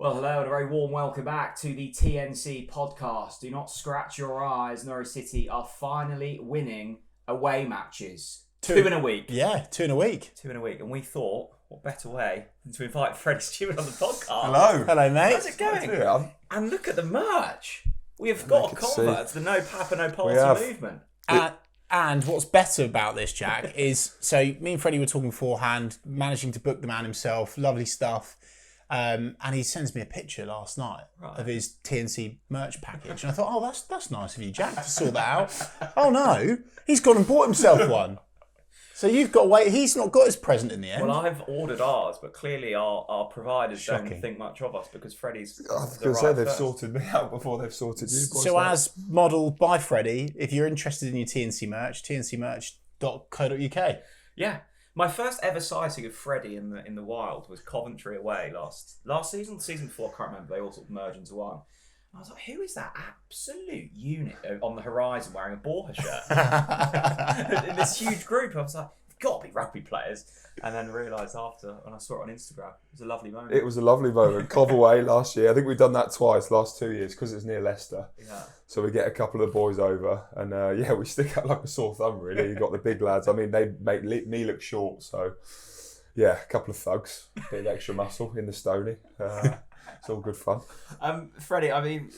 Well, hello and a very warm welcome back to the TNC podcast. Do not scratch your eyes. Norwich City are finally winning away matches. Two in a week. Yeah, 2 in a week. 2 in a week. And we thought, what better way than to invite Freddie Steward on the podcast. Hello, mate. How's it going? And look at the merch. We have got a convert to the No Papa, No Party movement. And what's better about this, Jack, is so me and Freddie were talking beforehand, managing to book the man himself, lovely stuff. And he sends me a picture last night of his TNC merch package. And I thought, oh, that's nice of you, Jack, to sort that out. Oh, no, he's gone and bought himself one. So you've got to wait. He's not got his present in the end. Well, I've ordered ours, but clearly our providers don't think much of us because Freddie's. I was going to say they've sorted me out before they've sorted you. So as modelled by Freddie, if you're interested in your TNC merch, tncmerch.co.uk. Yeah. My first ever sighting of Freddie in the wild was Coventry away last season, the season before, I can't remember, they all sort of merged into one. And I was like, who is that absolute unit on the horizon wearing a Borja shirt? In this huge group, I was like, it's got to be rugby players. And then realised after, when I saw it on Instagram, it was a lovely moment. It was a lovely moment. Cov away last year. I think we've done that twice, last 2 years, because it's near Leicester. Yeah. So we get a couple of the boys over, and we stick out like a sore thumb, really. You've got the big lads. I mean, they make me look short, so yeah, a couple of thugs, a bit of extra muscle in the Stony. It's all good fun. Freddie, I mean,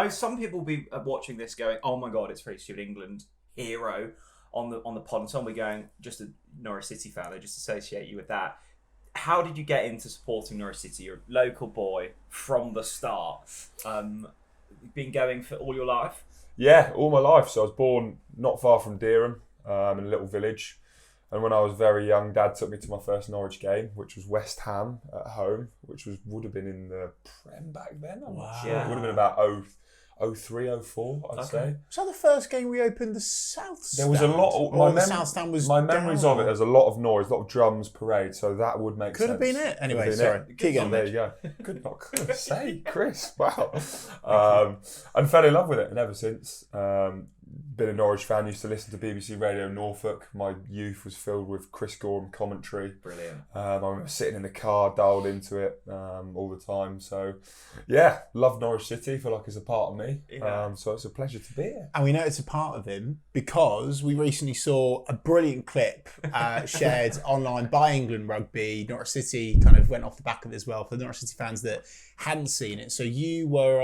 some people will be watching this going, oh my God, it's Freddie Steward, England hero on the pod, and some will be going, just a Norwich City fan, they just associate you with that. How did you get into supporting Norwich City? You're a local boy from the start. You've been going for all your life? Yeah, all my life. So I was born not far from Dereham, in a little village. And when I was very young, Dad took me to my first Norwich game, which was West Ham at home, which would have been in the Prem back then. I'm not sure. It would have been about 03, 04, I'd say. Was that the first game we opened the South Stand? There was a lot. The South Stand was my memories of it. There's a lot of noise, a lot of drums, parade. So that would make sense. Could have been it. Anyway, sorry. Keep going. There you go. Good say, Chris. Wow. And fell in love with it, and ever since. Been a Norwich fan, used to listen to BBC Radio Norfolk. My youth was filled with Chris Gorham commentary. Brilliant. I remember sitting in the car, dialed into it all the time. So, yeah, love Norwich City. Feel like it's a part of me. Yeah. So it's a pleasure to be here. And we know it's a part of him because we recently saw a brilliant clip shared online by England Rugby. Norwich City kind of went off the back of it as well for the Norwich City fans that hadn't seen it. So you were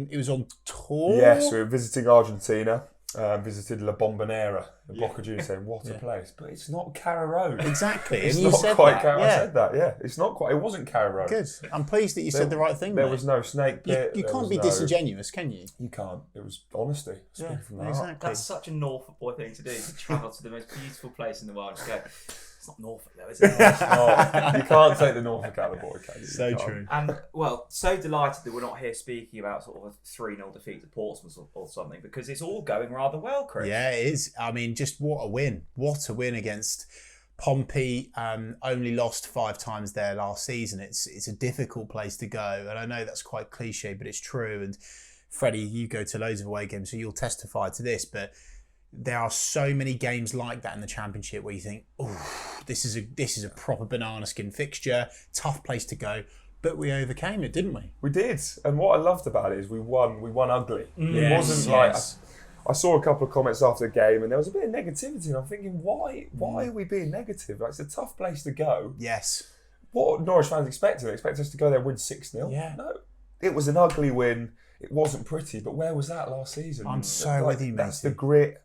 it was on tour? Yes, we were visiting Argentina. Visited La Bombonera, the Boca Juniors, saying what a place, but it's not Carrow Road. Exactly, it's and you not said quite that. Carrow. I said that. Yeah, it's not quite. It wasn't Carrow Road. Good. I'm pleased that you said the right thing. There was no snake pit. You can't be disingenuous, can you? You can't. It was honesty. Yeah, from the exactly. heart. That's such a Norfolk boy thing to do. To travel to the most beautiful place in the world. Just go. It's not Norfolk though, is it? You can't take the Norfolk out of the boy, can you? So true. And, well, so delighted that we're not here speaking about sort of a 3-0 defeat to Portsmouth or something, because it's all going rather well, Chris. Yeah, it is. I mean, just what a win. What a win against Pompey. Only lost 5 times there last season. It's a difficult place to go. And I know that's quite cliche, but it's true. And Freddie, you go to loads of away games, so you'll testify to this, but there are so many games like that in the Championship where you think, oh, this is a proper banana skin fixture, tough place to go. But we overcame it, didn't we? We did. And what I loved about it is we won ugly. It wasn't like... I saw a couple of comments after the game and there was a bit of negativity and I'm thinking, why are we being negative? Like, it's a tough place to go. Yes. What Norwich fans expected? They expect us to go there and win 6-0? Yeah. No. It was an ugly win. It wasn't pretty, but where was that last season? I'm so with you, mate. That's the grit.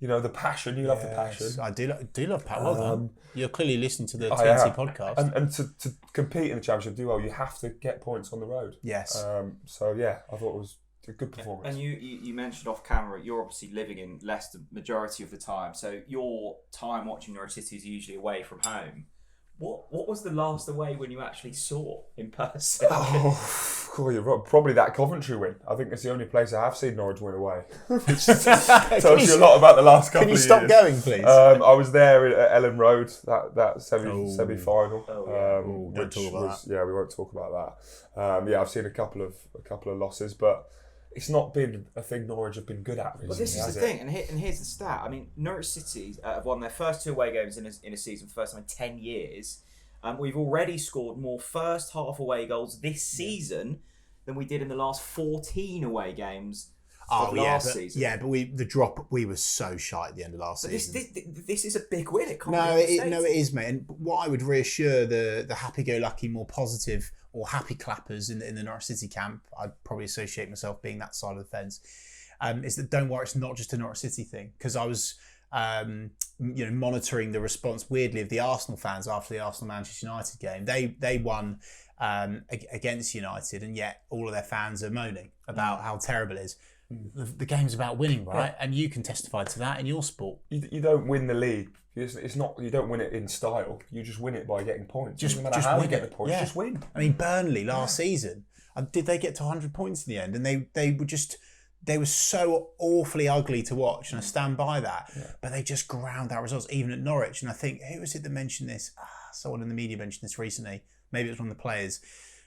You know, the passion. You love the passion. I do love passion. Well done. You're clearly listening to the TNC podcast. And to compete in the Championship, do well, you have to get points on the road. Yes. So, yeah, I thought it was a good performance. And you mentioned off camera, you're obviously living in Leicester majority of the time. So your time watching Norwich City is usually away from home. What was the last away when you actually saw in person? Oh, you're right. Probably that Coventry win. I think it's the only place I have seen Norwich win away. Which tells you a lot about the last couple of years. Can you stop going, please? I was there at Ellen Road, that semi-final. Don't talk about that. Yeah, we won't talk about that. I've seen a couple of losses, but it's not been a thing Norwich have been good at recently. Well, this is the thing, and here's the stat. I mean, Norwich City have won their first 2 away games in a season for the first time in 10 years. We've already scored more first half away goals this season than we did in the last 14 away games of last season. Yeah, but we were so shy at the end of last season. This is a big win. It is, mate. And what I would reassure the happy-go-lucky, more positive or happy clappers in the Norwich City camp, I'd probably associate myself being that side of the fence, is that don't worry, it's not just a Norwich City thing. Because I was monitoring the response, weirdly, of the Arsenal fans after the Arsenal-Manchester United game. They won against United, and yet all of their fans are moaning about how terrible it is. The game's about winning, right? Yeah. And you can testify to that in your sport. You don't win the league. It's not. You don't win it in style. You just win it by getting points. No matter how you get the points, just win. I mean, Burnley last season, did they get to 100 points in the end? And they were so awfully ugly to watch, and I stand by that. Yeah. But they just ground out results, even at Norwich. And I think, who was it that mentioned this? Someone in the media mentioned this recently. Maybe it was one of the players.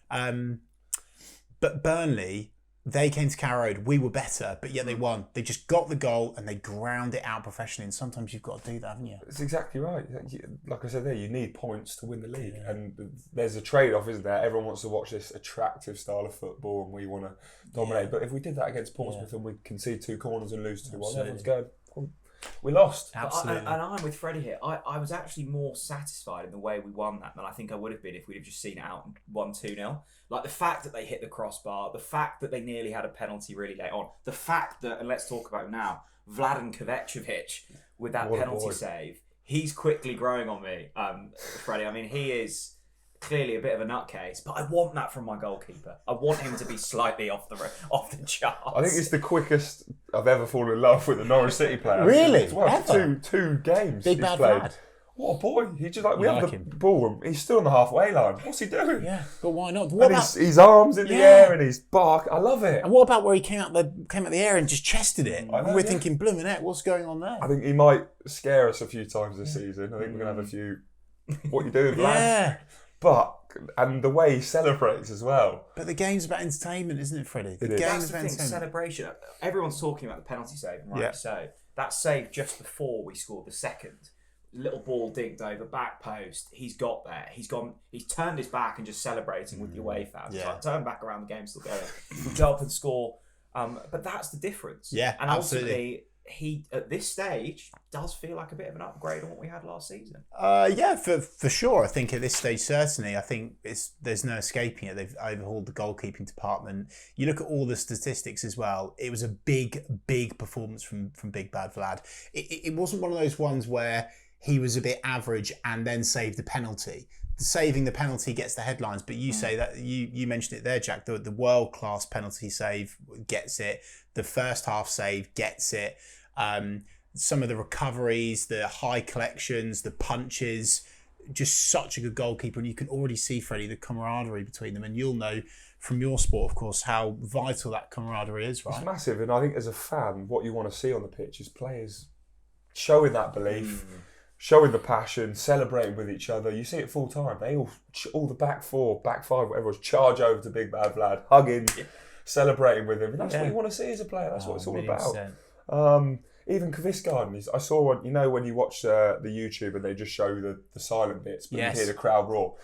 But Burnley, they came to Carrow Road. We were better, but yet they won. They just got the goal and they ground it out professionally. And sometimes you've got to do that, haven't you? That's exactly right. Like I said there, you need points to win the league. Yeah. And there's a trade-off, isn't there? Everyone wants to watch this attractive style of football and we want to dominate. Yeah. But if we did that against Portsmouth and we concede 2 corners and lose 2-1, everyone's going, we lost. Absolutely. And I'm with Freddie here. I was actually more satisfied in the way we won that than I think I would have been if we'd have just seen it out and won 2-0. Like the fact that they hit the crossbar, the fact that they nearly had a penalty really late on, the fact that, and let's talk about him now, Vladan Kovacevic with that penalty save, he's quickly growing on me, Freddie. I mean, he is clearly a bit of a nutcase, but I want that from my goalkeeper. I want him to be slightly off the charts. I think it's the quickest I've ever fallen in love with a Norwich City player. Really? Well, two games Big he's bad played. lad. What a boy! He just we have the ball and he's still on the halfway line. What's he doing? Yeah, but why not? His arms in the air and his bark. I love it. And what about where he came out the air and just chested it? We're thinking, blooming heck, what's going on there? I think he might scare us a few times this season. I think we're gonna have a few. What you doing, lad? And the way he celebrates as well. But the game's about entertainment, isn't it, Freddie? That's the thing, celebration. Everyone's talking about the penalty save, and rightly so. That save just before we scored the second. Little ball dinked over, back post. He's got there. He's turned his back and just celebrating with the away fans. Yeah. It's like, turn back around, the game's still going. We go up and score. But that's the difference. Yeah, and absolutely. Ultimately, he at this stage does feel like a bit of an upgrade on what we had last season. Yeah, for sure. I think at this stage, certainly, I think there's no escaping it. They've overhauled the goalkeeping department. You look at all the statistics as well. It was a big performance from Big Bad Vlad. It wasn't one of those ones where he was a bit average and then saved the penalty. Saving the penalty gets the headlines, but you say that you mentioned it there, Jack. The world-class penalty save gets it. The first half save gets it. Some of the recoveries, the high collections, the punches, just such a good goalkeeper. And you can already see, Freddie, the camaraderie between them. And you'll know from your sport, of course, how vital that camaraderie is, right? It's massive. And I think as a fan, what you want to see on the pitch is players showing that belief, showing the passion, celebrating with each other. You see it full time. They all the back 4, back 5, whatever, was charge over to Big Bad Vlad, hugging, celebrating with him. And that's what you want to see as a player. That's what it's all about. Even Kvistgarden, I saw one, when you watch the YouTube and they just show the silent bits, but you hear the crowd roar.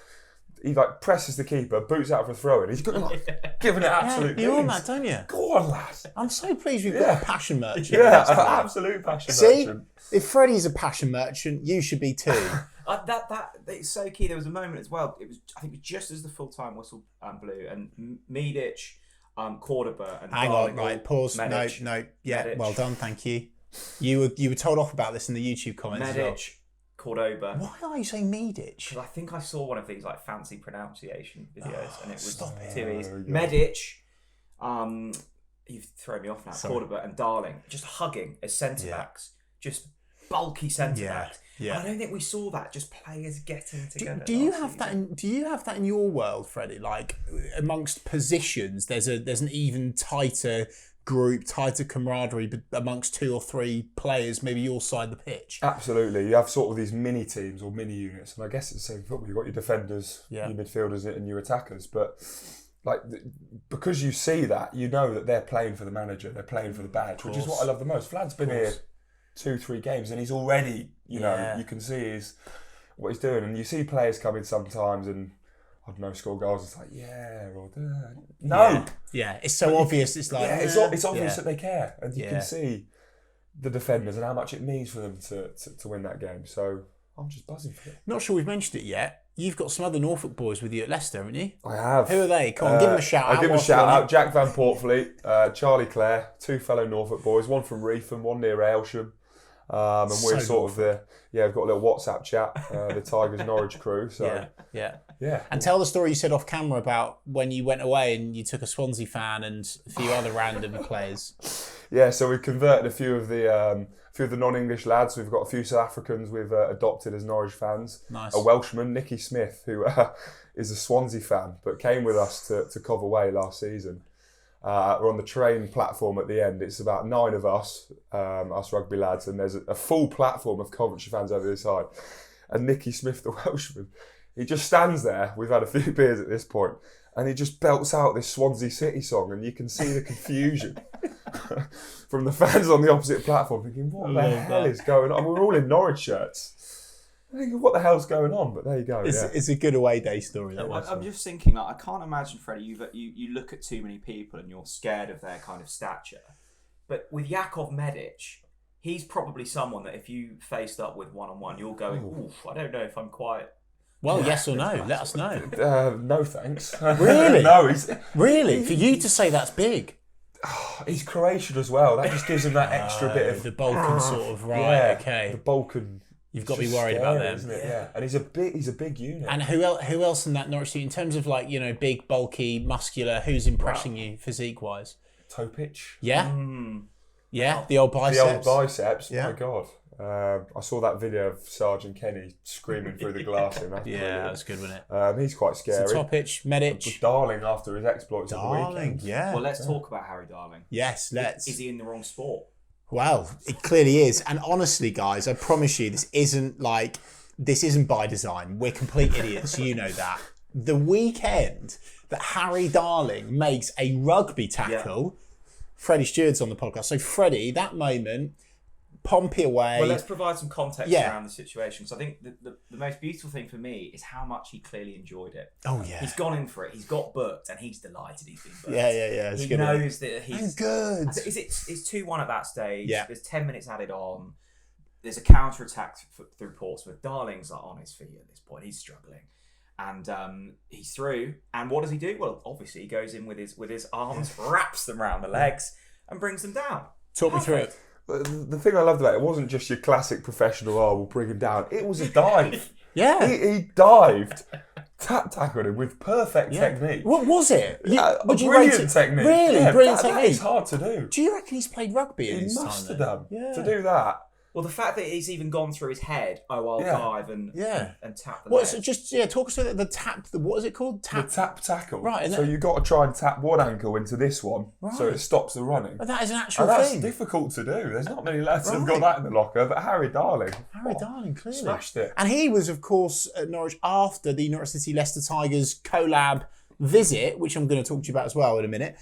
He presses the keeper, boots out for a throw in. He's giving it absolute you want that, don't you? Go on, lad. I'm so pleased we've got a passion merchant. Yeah, an absolute passion merchant. If Freddie's a passion merchant, you should be too. It's so key. There was a moment as well. I think it was just as the full-time whistle blew, and Medic, Cordoba, and hang on, right? Pause. Medic, no. Yeah, Medic. Well done. Thank you. You were told off about this in the YouTube comments. Medic, Cordoba. Why are you saying Medic? Because I think I saw one of these fancy pronunciation videos, and it was too easy. Medic. You've thrown me off now. Sorry. Cordoba and Darling just hugging as centre backs, just bulky centre backs. Yeah. I don't think we saw that. Just players getting together. Do you have that? Do you have that in your world, Freddie? Like amongst positions, there's an even tighter group, tighter camaraderie amongst 2 or 3 players, maybe your side of the pitch. Absolutely. You have sort of these mini teams or mini units, and I guess it's the same football. You've got your defenders, your midfielders, and your attackers, but because you see that, you know that they're playing for the manager, they're playing for the badge, which is what I love the most. Vlad's been here 2-3 games, and he's already, you can see what he's doing. And you see players come in sometimes and, I don't know, score goals. It's like, or no. Yeah, it's so obvious. It's like... it's obvious that they care. And you can see the defenders and how much it means for them to win that game. So I'm just buzzing for it. Not sure we've mentioned it yet. You've got some other Norfolk boys with you at Leicester, haven't you? I have. Who are they? Come on, give them a shout out. I'll give them a shout out. Jack Van Portfleet, Charlie Clare, 2 fellow Norfolk boys, one from Reetham, one near Aylsham. And we're sort of we've got a little WhatsApp chat, the Tigers Norwich crew. So yeah. And tell the story you said off camera about when you went away and you took a Swansea fan and a few other random players. Yeah, so we've converted a few of the non-English lads. We've got a few South Africans we've adopted as Norwich fans. Nice. A Welshman, Nicky Smith, who is a Swansea fan, but came with us to Cov Away last season. We're on the train platform at the end. It's about 9 of us rugby lads, and there's a full platform of Coventry fans over this side. And Nicky Smith, the Welshman, he just stands there. We've had a few beers at this point, and he just belts out this Swansea City song, and you can see the confusion from the fans on the opposite platform, thinking, "What the hell is going on?" We're all in Norwich shirts. I think, what the hell's going on? But there you go. It's a good away day story. I'm just thinking, I can't imagine, Freddie, you look at too many people and you're scared of their kind of stature. But with Jakov Medic, he's probably someone that if you faced up with one-on-one, you're going, oof, I don't know if I'm quite... Well, yes or no? Let us know. No, thanks. Really? No, Really? For you to say that's big? He's Croatian as well. That just gives him that extra bit of... The Balkan sort of, right, okay. The Balkan... You've got to be worried about them, isn't it? Yeah, and he's a big unit. And who else in that Norwich team in terms of big, bulky, muscular? Who's impressing you physique wise? Topic. Yeah, yeah, the old biceps. The old biceps. Yeah. My God, I saw that video of Sargent Kenny screaming through the glass. That's good, wasn't it? He's quite scary. So Topic, Medic, Darling after his exploits of the weekend. Yeah. Well, let's talk about Harry Darling. Yes, let's. Is he in the wrong sport? Well, it clearly is. And honestly, guys, I promise you, this isn't by design. We're complete idiots. You know that. The weekend that Harry Darling makes a rugby tackle, Freddie Steward's on the podcast. So, Freddie, that moment, Pompey away. Well, let's provide some context around the situation. So I think the most beautiful thing for me is how much he clearly enjoyed it. Oh, yeah. He's gone in for it. He's got booked and he's delighted he's been booked. Yeah. He knows that he's... good. It's 2-1 at that stage. Yeah. There's 10 minutes added on. There's a counter-attack through Portsmouth. Darling's on his feet at this point. He's struggling. And he's through. And what does he do? Well, obviously he goes in with his arms, wraps them around the legs and brings them down. Talk me through it. The thing I loved about it wasn't just your classic professional, we'll bring him down. It was a dive. Yeah. He dived, tackled him with perfect technique. What was it? Brilliant technique. Really? Brilliant technique. It's hard to do. Do you reckon he's played rugby in his time? He must have done. To do that. Well, the fact that he's even gone through his head, I'll dive and tap the leg. So talk us through the tap, what is it called? The tap tackle. Right. So you've got to try and tap one ankle into this one so it stops the running. But that is an actual thing. That's difficult to do. There's not many lads that have got that in the locker, but Harry Darling. Darling, clearly. Smashed it. And he was, of course, at Norwich after the Norwich City Leicester Tigers collab visit, which I'm going to talk to you about as well in a minute.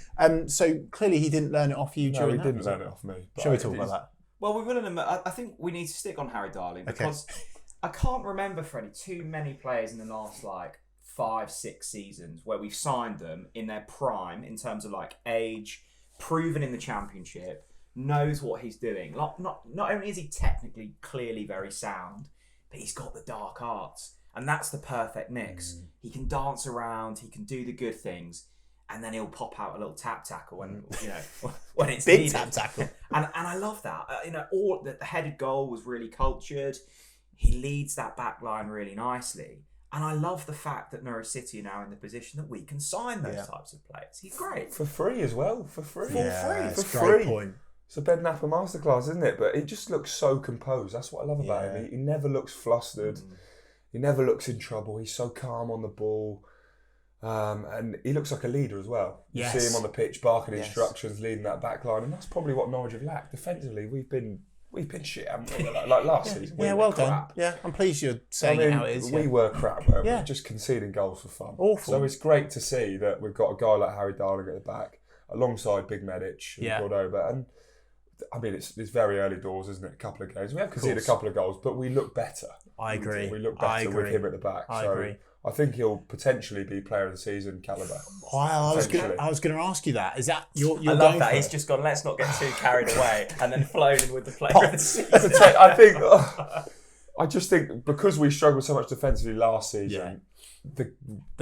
So clearly he didn't learn it off you during that. No, he didn't learn it off me. Shall we talk about that? Well, we will in a minute. I think we need to stick on Harry Darling because I can't remember, Freddie, too many players in the last 5-6 seasons where we've signed them in their prime in terms of age, proven in the Championship, knows what he's doing. Not only is he technically clearly very sound, but he's got the dark arts, and that's the perfect mix. He can dance around, he can do the good things. And then he'll pop out a little tap tackle when when it's big needed. Tap tackle. And I love that. All the headed goal was really cultured. He leads that back line really nicely. And I love the fact that Norwich City are now in the position that we can sign those types of players. He's great. For free as well. For free. That's a great point. It's a bed napper masterclass, isn't it? But he just looks so composed. That's what I love about him. He never looks flustered. He never looks in trouble. He's so calm on the ball. And he looks like a leader as well. You see him on the pitch barking instructions, leading that back line, and that's probably what Norwich have lacked. Defensively, we've been shit, haven't we? Like last season. Yeah, well done. Yeah, I'm pleased you're saying it how it is. We were crap, weren't we? Just conceding goals for fun. Awful. So it's great to see that we've got a guy like Harry Darling at the back, alongside Big Medic, who brought over. And I mean, it's very early doors, isn't it? A couple of games. We have conceded a couple of goals, but we look better. I agree. We look better with him at the back. I agree. I think he'll potentially be player of the season calibre. I was going to ask you that. Is that you're I love that. He's just gone, let's not get too carried away, and then flown in with the player of the season. I think. I just think because we struggled so much defensively last season, the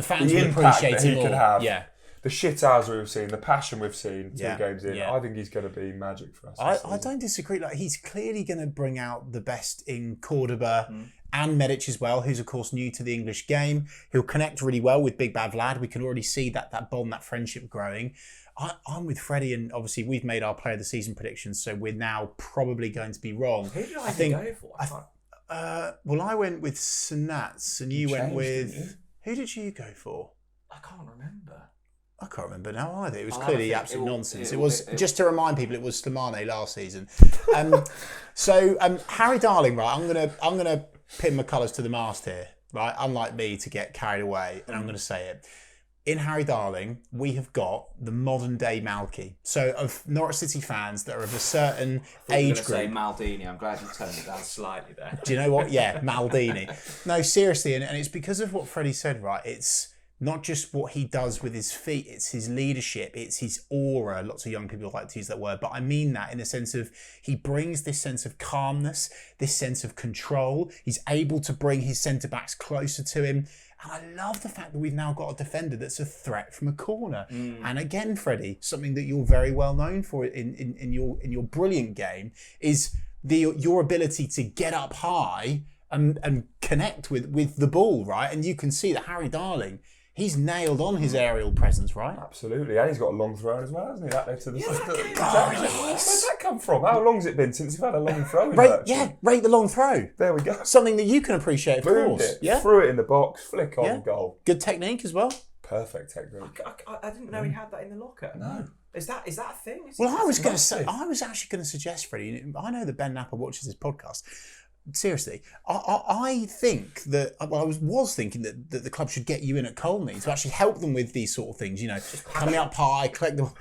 fans the will impact appreciate that he it could more. have, Yeah. the shit hours we've seen, the passion we've seen 2 games in, yeah. I think he's going to be magic for us. I don't disagree. Like, he's clearly going to bring out the best in Cordoba and Medic as well, who's of course new to the English game. He'll connect really well with Big Bad Vlad. We can already see that bond, that friendship growing. I'm with Freddie, and obviously we've made our player of the season predictions, so we're now probably going to be wrong. Who did I think go for? Well, I went with Sanats, and you went with... Who did you go for? I can't remember. I can't remember now either. It was clearly absolute nonsense. It was just to remind people, it was Slimane last season. So Harry Darling, right? I'm gonna pin my colours to the mast here, right? Unlike me to get carried away, and I'm going to say it. In Harry Darling, we have got the modern day Malky. So of Norwich City fans that are of a certain age group. Say Maldini. I'm glad you turned it down slightly there. Do you know what? Yeah, Maldini. No, seriously, and it's because of what Freddie said, right? It's not just what he does with his feet, it's his leadership, it's his aura. Lots of young people like to use that word, but I mean that in the sense of he brings this sense of calmness, this sense of control. He's able to bring his centre-backs closer to him. And I love the fact that we've now got a defender that's a threat from a corner. And again, Freddie, something that you're very well known for in your brilliant game is your ability to get up high and connect with the ball, right? And you can see that Harry Darling, he's nailed on his aerial presence, right? Absolutely, and he's got a long throw as well, hasn't he? That led to the Where's that come from? How long's it been since you've had a long throw? Rate the long throw. There we go. Something that you can appreciate, of Boomed course. it, Yeah, threw it in the box, flick on, goal. Good technique as well. Perfect technique. I didn't know he had that in the locker. No. Is that a thing? Well, I was actually going to suggest, Freddie. I know that Ben Napper watches this podcast. Seriously, I think that I was thinking that the club should get you in at Colney to actually help them with these sort of things. You know, coming up high, collect the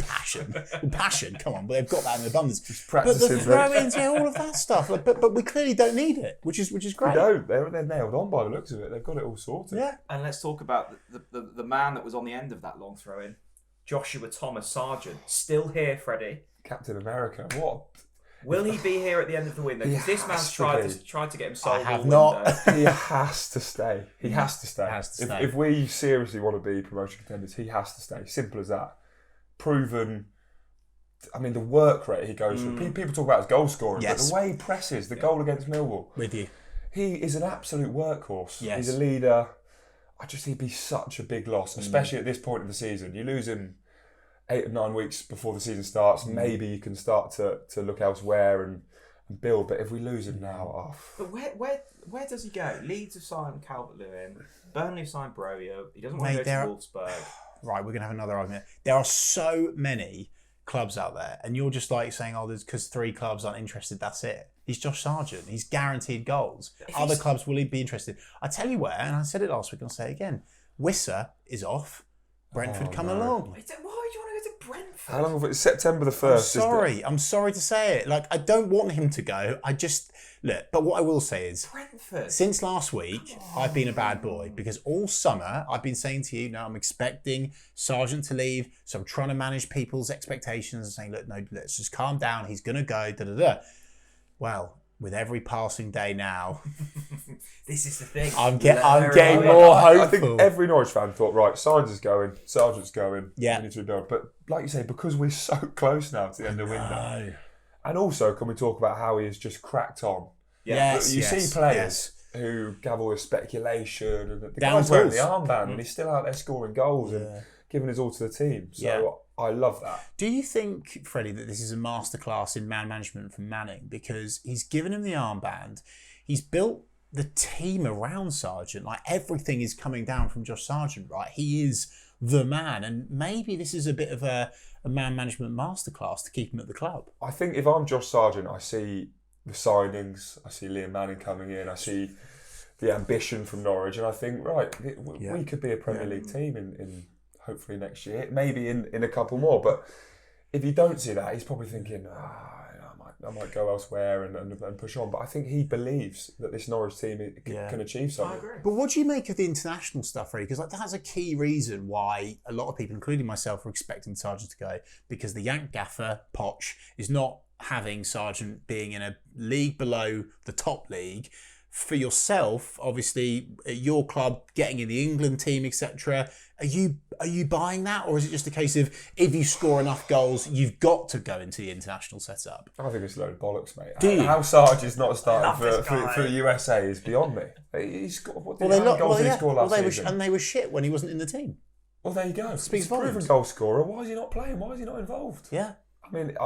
passion. Come on, but they've got that in abundance. Just practicing, but the throw-ins, all of that stuff. Like, but we clearly don't need it, which is great. We don't. They're nailed on by the looks of it. They've got it all sorted. Yeah. And let's talk about the man that was on the end of that long throw-in, Joshua Thomas Sargent, still here, Freddie. Captain America. What? Will he be here at the end of the window? Because this man's tried to get him sold. I have not. He has to stay. He has to stay. If we seriously want to be promotion contenders, he has to stay. Simple as that. Proven. I mean, the work rate he goes through. People talk about his goal scoring, but the way he presses, the goal against Millwall. With you. He is an absolute workhorse. Yes. He's a leader. He'd be such a big loss, especially at this point in the season. You lose him 8 or 9 weeks before the season starts, maybe you can start to look elsewhere and build. But if we lose him now, But where does he go? Leeds have signed Calvert-Lewin. Burnley have signed Broja. He doesn't want to go to Wolfsburg. Right, we're going to have another argument. There are so many clubs out there, and you're just like saying, oh, there's because 3 clubs aren't interested, that's it. He's Josh Sargent. He's guaranteed goals. Other clubs will be interested. I tell you where, and I said it last week, and I'll say it again. Wissa is off. Brentford come along. Why would you want to go to Brentford? how long? It's September the 1st. I'm sorry to say it. Like, I don't want him to go. I just look. But what I will say is, Brentford. Since last week, I've been a bad boy because all summer I've been saying to you, no, I'm expecting Sargent to leave, so I'm trying to manage people's expectations and saying, look, no, let's just calm down. He's gonna go. Well, with every passing day now, this is the thing. I'm getting more hopeful. I think every Norwich fan thought, right, Sargent's going, Yeah. we need to rebuild. But like you say, because we're so close now to the end of the window, and also can we talk about how he has just cracked on? Yes, you see players who have all this speculation, and the guy's wearing the armband, and he's still out there scoring goals and giving his all to the team. So I love that. Do you think, Freddie, that this is a masterclass in man management from Manning? Because he's given him the armband, he's built the team around Sargent. Like, everything is coming down from Josh Sargent, right? He is the man, and maybe this is a bit of a man management masterclass to keep him at the club. I think if I'm Josh Sargent, I see the signings, I see Liam Manning coming in, I see the ambition from Norwich, and I think, right, we could be a Premier League team in hopefully next year, maybe in a couple more. But if you don't see that, he's probably thinking, go elsewhere and push on. But I think he believes that this Norwich team can achieve something. I agree. But what do you make of the international stuff, really? Because that's a key reason why a lot of people, including myself, are expecting Sargent to go, because the Yank gaffer, Poch, is not having Sargent being in a league below the top league. For yourself, obviously, your club getting in the England team, etc. Are you buying that, or is it just a case of if you score enough goals, you've got to go into the international setup? I think it's a load of bollocks, mate. Do you? How Sarge is not starting for the USA is beyond me. He's got how many goals did he score last season? And they were shit when he wasn't in the team. Well, there you go. Speaks He's a proven goal scorer. Why is he not playing? Why is he not involved? Yeah. I mean,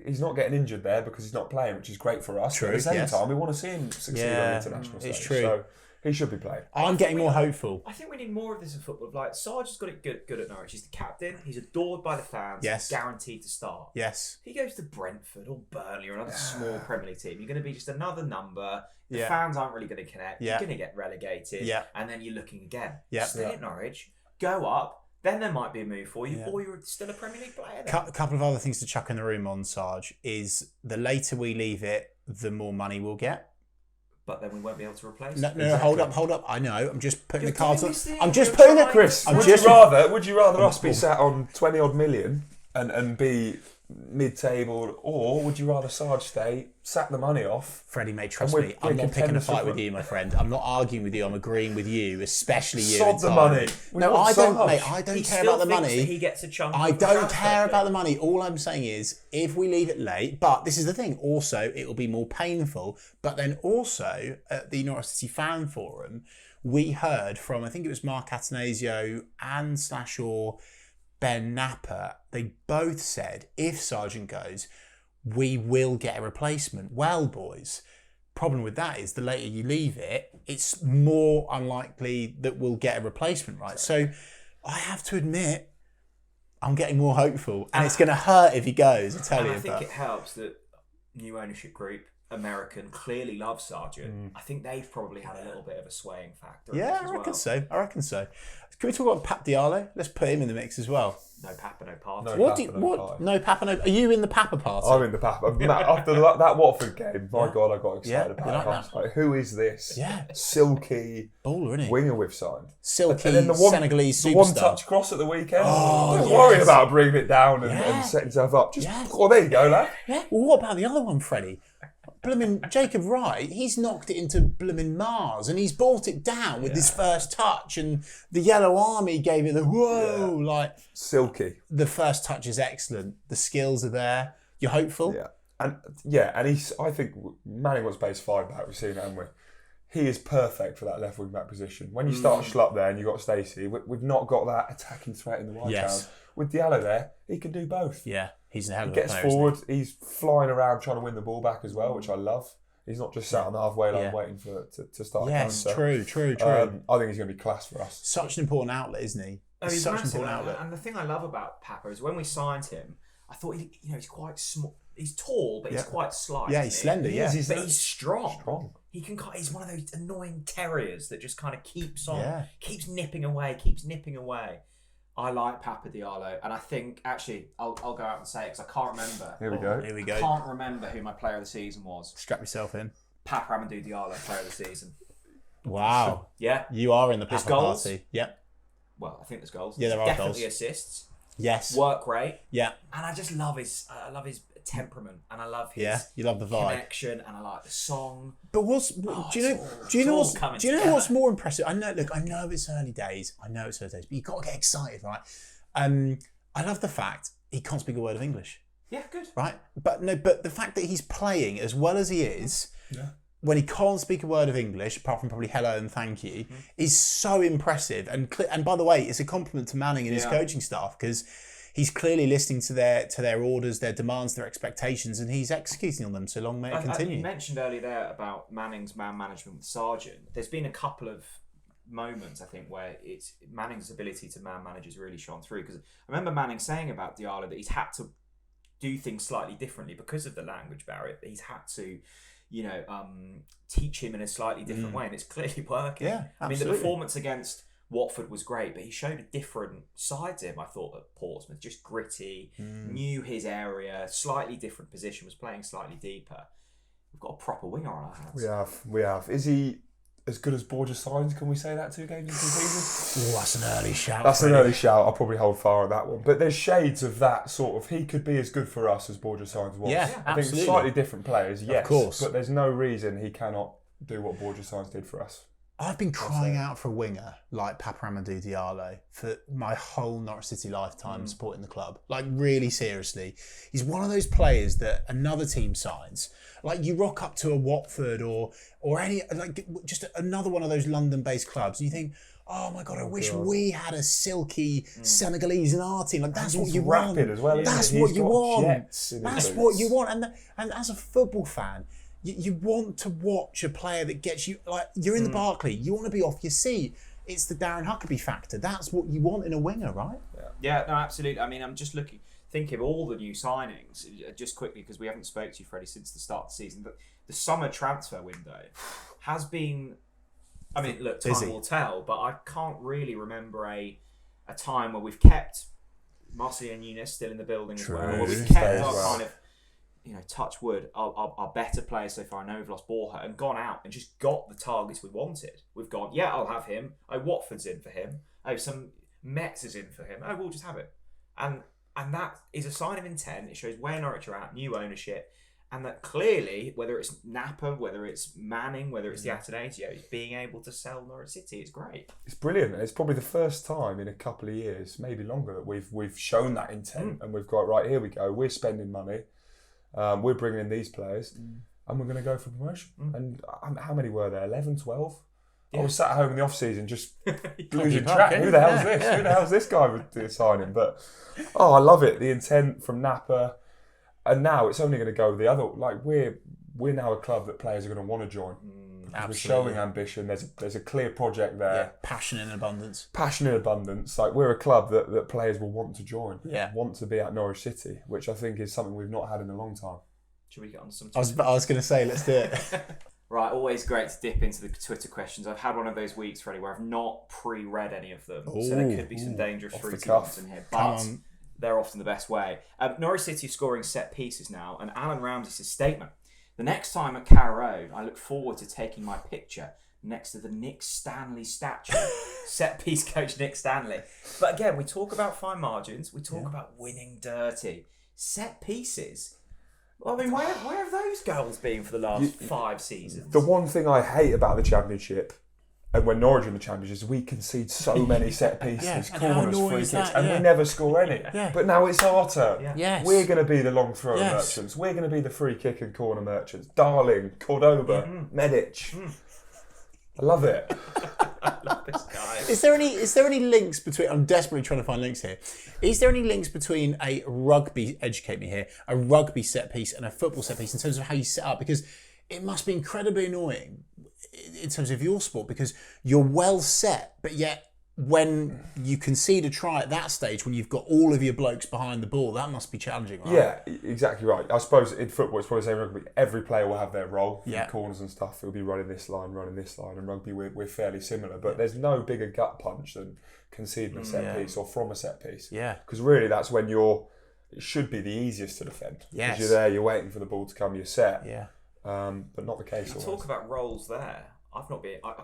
he's not getting injured there because he's not playing, which is great for us. True, but at the same yes. time, we want to see him succeed on the international stage. It's true. So he should be playing. I'm getting more hopeful. I think we need more of this in football. Like, Sarge has got it good at Norwich. He's the captain. He's adored by the fans. Yes. He's guaranteed to start. Yes. If he goes to Brentford or Burnley or another small Premier League team, you're going to be just another number. The fans aren't really going to connect. You're going to get relegated. And then you're looking again. Stay at Norwich. Go up. Then there might be a move for you, or you're still a Premier League player. A couple of other things to chuck in the room on Sarge is the later we leave it, the more money we'll get. But then we won't be able to replace. No, hold up. I know. I'm just putting the cards on. I'm just putting it, Chris. Would you rather us be sat on 20 odd million and be mid-table, or would you rather Sarge stay, sack the money off? Freddie, mate, trust me, I'm not picking a fight with you, my friend. I'm not arguing with you. I'm agreeing with you, especially you. Sod the money. No, I don't, mate. I don't care about the money. He gets a chunk. I don't care about the money. All I'm saying is, if we leave it late, but this is the thing. Also, it will be more painful. But then also at the Norwich City Fan Forum, we heard from, I think it was Mark Atanasio and / Ben Napper, they both said, if Sargent goes, we will get a replacement. Well, boys, problem with that is the later you leave it, it's more unlikely that we'll get a replacement, right? So I have to admit, I'm getting more hopeful, and it's going to hurt if he goes, I tell you. I think it helps that new ownership group, American, clearly loves Sargent. I think they've probably had a little bit of a swaying factor. Yeah, I reckon so. Can we talk about Pap Diallo? Let's put him in the mix as well. No Papa, no party. No Papa, no. Are you in the Papa party? I'm in the Papa. After that Watford game, my God, I got excited about it. I was like, who is this? Yeah. Silky baller, isn't he? winger we've signed. Silky Senegalese superstar. The one-touch cross at the weekend. Don't worry about bringing it down and setting yourself up. Oh, there you go, lad. Yeah. Well, what about the other one, Freddie? Blooming Jacob Wright, he's knocked it into blooming Mars, and he's brought it down with his first touch, and the Yellow Army gave it the whoa, like silky. The first touch is excellent. The skills are there. You're hopeful. And he's. I think Manning'S plays 5-back. We've seen it, haven't we? He is perfect for that left wing back position. When you start Schlupp there and you've got Stacey, we've not got that attacking threat in the wide town. With Diallo there, he can do both. Yeah, he's a hell of a player. He gets forward, he's flying around trying to win the ball back as well, which I love. He's not just sat on the halfway line waiting to start. Yes, true. I think he's going to be class for us. Such an important outlet, isn't he? He's such an important outlet. And the thing I love about Papa is when we signed him, I thought he's quite small. He's tall, but he's quite slight. Yeah, he's slender. But he's strong. He can. He's one of those annoying terriers that just kind of keeps keeps nipping away. I like Papa Diallo, and I think actually I'll go out and say it because I can't remember. Here we go. I can't remember who my player of the season was. Strap yourself in. Paparadu Diallo, player of the season. Wow. Yeah. You are in the Papa party. Yep. Well, I think there's goals. Yeah, there are definitely goals. Assists. Yes. Work rate. Yeah. And I just love his temperament, and I love his you love the vibe, connection, and I like the song. But do you know what's more impressive? I know it's early days, but you got to get excited, right? I love the fact he can't speak a word of English. Yeah, good. Right, but the fact that he's playing as well as he is, when he can't speak a word of English, apart from probably hello and thank you, is so impressive. And by the way, it's a compliment to Manning and his coaching staff, because he's clearly listening to their orders, their demands, their expectations, and he's executing on them. So long may it continue. You mentioned earlier there about Manning's man management with Sargent. There's been a couple of moments, I think, where it's Manning's ability to man manage has really shone through. Because I remember Manning saying about Diallo that he's had to do things slightly differently because of the language barrier. He's had to, teach him in a slightly different way, and it's clearly working. Yeah, absolutely. I mean, the performance against Watford was great, but he showed a different side to him, I thought, at Portsmouth. Just gritty, knew his area, slightly different position, was playing slightly deeper. We've got a proper winger on our hands. We have. Is he as good as Borja signs? Can we say that 2 games into the season? Oh, that's an early shout. That's an early shout. I'll probably hold fire on that one. But there's shades of that sort of. He could be as good for us as Borja signs was. Yeah, I absolutely. think slightly different players, yes. Of course. But there's no reason he cannot do what Borja signs did for us. I've been crying out for a winger like Paparadu Diallo for my whole Norwich City lifetime supporting the club. Like, really seriously. He's one of those players that another team signs. Like, you rock up to a Watford or any, like, just another one of those London-based clubs and you think, oh my God, I wish we had a silky Senegalese in our team. Like, that's what you want. Rapid as well, isn't That's he? what He's you got want. jets in his That's boots. what you want. And as a football fan, you want to watch a player that gets you, like, you're in the Barclay, you want to be off your seat. It's the Darren Huckabee factor. That's what you want in a winger, right? Yeah, no, absolutely. I mean, I'm just thinking of all the new signings, just quickly, because we haven't spoke to you, Freddie, since the start of the season. The summer transfer window has been, I mean, look, time Busy. will tell, but I can't really remember a time where we've kept Marseille and Nunes still in the building as well. Or we've True. kept our Well. kind of, touch wood, our better players so far. I know we've lost Borja and gone out and just got the targets we wanted. We've gone, yeah, I'll have him. Oh, Watford's in for him. Oh, some Metz is in for him. Oh, we'll just have him. And that is a sign of intent. It shows where Norwich are at, new ownership, and that clearly, whether it's Napa, whether it's Manning, whether it's the Atenasio's, being able to sell Norwich City is great. It's brilliant. It's probably the first time in a couple of years, maybe longer, that we've shown that intent and we've got, right, here we go. We're spending money. We're bringing in these players and we're going to go for promotion. And how many were there? 11, 12? Yeah. I was sat at home in the off-season just losing track. Who the hell's this? Who the hell's this guy with signing? But, I love it. The intent from Napa. And now it's only going to go the other. Like, we're now a club that players are going to want to join. We're showing ambition. There's a clear project there. Yeah, passion in abundance. Passion in abundance. Like, we're a club that players will want to join. Yeah. Want to be at Norwich City, which I think is something we've not had in a long time. Should we get on to some? I was going to say, let's do it. Right, always great to dip into the Twitter questions. I've had one of those weeks, Freddie, where I've not pre-read any of them, so there could be some dangerous fruity ones in here. But they're often the best way. Norwich City scoring set pieces now, and Alan Ramsey's statement. The next time at Carrow Road, I look forward to taking my picture next to the Nick Stanley statue. Set piece coach Nick Stanley. But again, we talk about fine margins. We talk about winning dirty. Set pieces. I mean, where have those goals been for the last 5 seasons? The one thing I hate about the Championship, and when Norwich are in the Championship, is we concede so many set pieces, corners, free kicks, and we never score any. Yeah. But now it's our turn. Yeah. Yes. We're going to be the long throw merchants. We're going to be the free kick and corner merchants. Darling, Cordoba, Medic. I love it. I love this guy. Is there any links between? I'm desperately trying to find links here. Is there any links between a rugby? Educate me here. A rugby set piece and a football set piece in terms of how you set up, because it must be incredibly annoying in terms of your sport, because you're well set, but yet when you concede a try at that stage, when you've got all of your blokes behind the ball, that must be challenging, right? Yeah, exactly right. I suppose in football, it's probably the same rugby. Every player will have their role. Yeah. In corners and stuff, it'll be running this line. And rugby, we're fairly similar. But there's no bigger gut punch than conceding a set piece or from a set piece. Yeah. Because really, that's when it should be the easiest to defend. Yes. Because you're there, you're waiting for the ball to come, you're set. Yeah. But not the case. You talk about roles there. I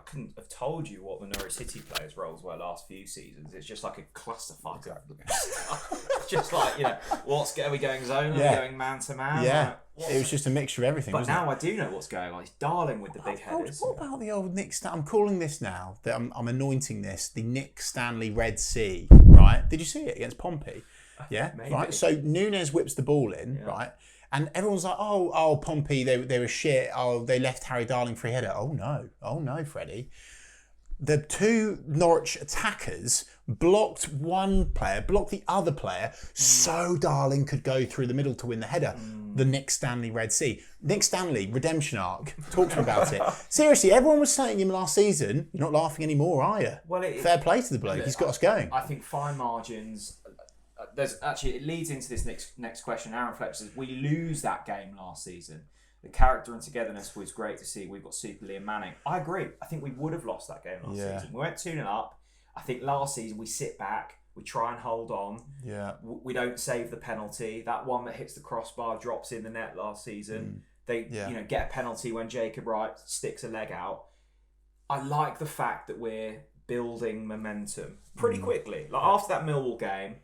couldn't have told you what the Norwich City players' roles were last few seasons. It's just like a clusterfuck. It's just like, are we going zone? Are we going man to man? Yeah. Like, It was just a mixture of everything. But wasn't now I do know what's going on. He's Darling with the big headers. What about the old Nick Stanley? I'm calling this now, that I'm anointing this, the Nick Stanley Red Sea, right? Did you see it against Pompey? Yeah, Maybe. right. So Nunes whips the ball in, right? And everyone's like, oh, Pompey, they were shit. Oh, they left Harry Darling free header. Oh no, Freddie. The 2 Norwich attackers blocked the other player, so Darling could go through the middle to win the header. The Nick Stanley Red Sea. Nick Stanley, redemption arc. Talk to me about it. Seriously, everyone was saying him last season. You're not laughing anymore, are you? Well, fair play to the bloke. He's got us going. I think fine margins. It leads into this next question. Aaron Fletcher says, we lose that game last season. The character and togetherness was great to see. We've got Super Liam Manning. I agree. I think we would have lost that game last season. We went 2-0 up. I think last season we sit back, we try and hold on. Yeah. We don't save the penalty. That one that hits the crossbar drops in the net last season. They get a penalty when Jacob Wright sticks a leg out. I like the fact that we're building momentum pretty quickly. Like after that Millwall game,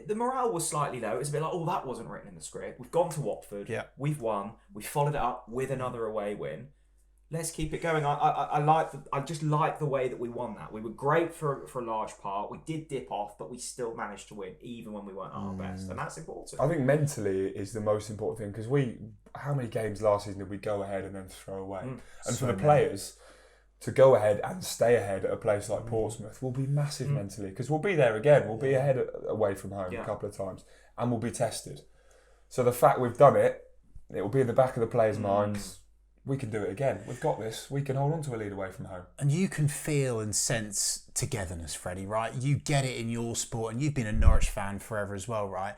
the morale was slightly low. It was a bit like, oh, that wasn't written in the script. We've gone to Watford. Yeah. We've won. We followed it up with another away win. Let's keep it going. I just like the way that we won that. We were great for a large part. We did dip off, but we still managed to win, even when we weren't our best, and that's important. I think mentally is the most important thing because how many games last season did we go ahead and then throw away? And for the players to go ahead and stay ahead at a place like Portsmouth will be massive mentally because we'll be there again. We'll be ahead away from home a couple of times, and we'll be tested. So the fact we've done it, it will be in the back of the players' minds. We can do it again. We've got this. We can hold on to a lead away from home. And you can feel and sense togetherness, Freddie, right? You get it in your sport, and you've been a Norwich fan forever as well, right?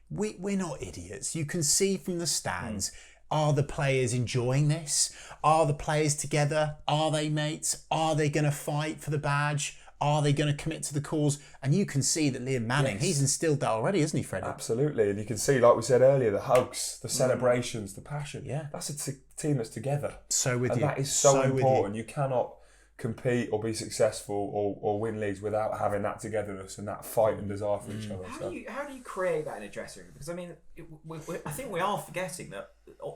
We're not idiots. You can see from the stands, are the players enjoying this? Are the players together? Are they mates? Are they going to fight for the badge? Are they going to commit to the cause? And you can see that Liam Manning, he's instilled that already, isn't he, Freddie? Absolutely. And you can see, like we said earlier, the hugs, the celebrations, the passion. Yeah. That's a team that's together. So with you. And that is so important. You cannot compete or be successful or win leagues without having that togetherness and that fight and desire for each other. How do you create that in a dressing room? Because I mean, I think we are forgetting that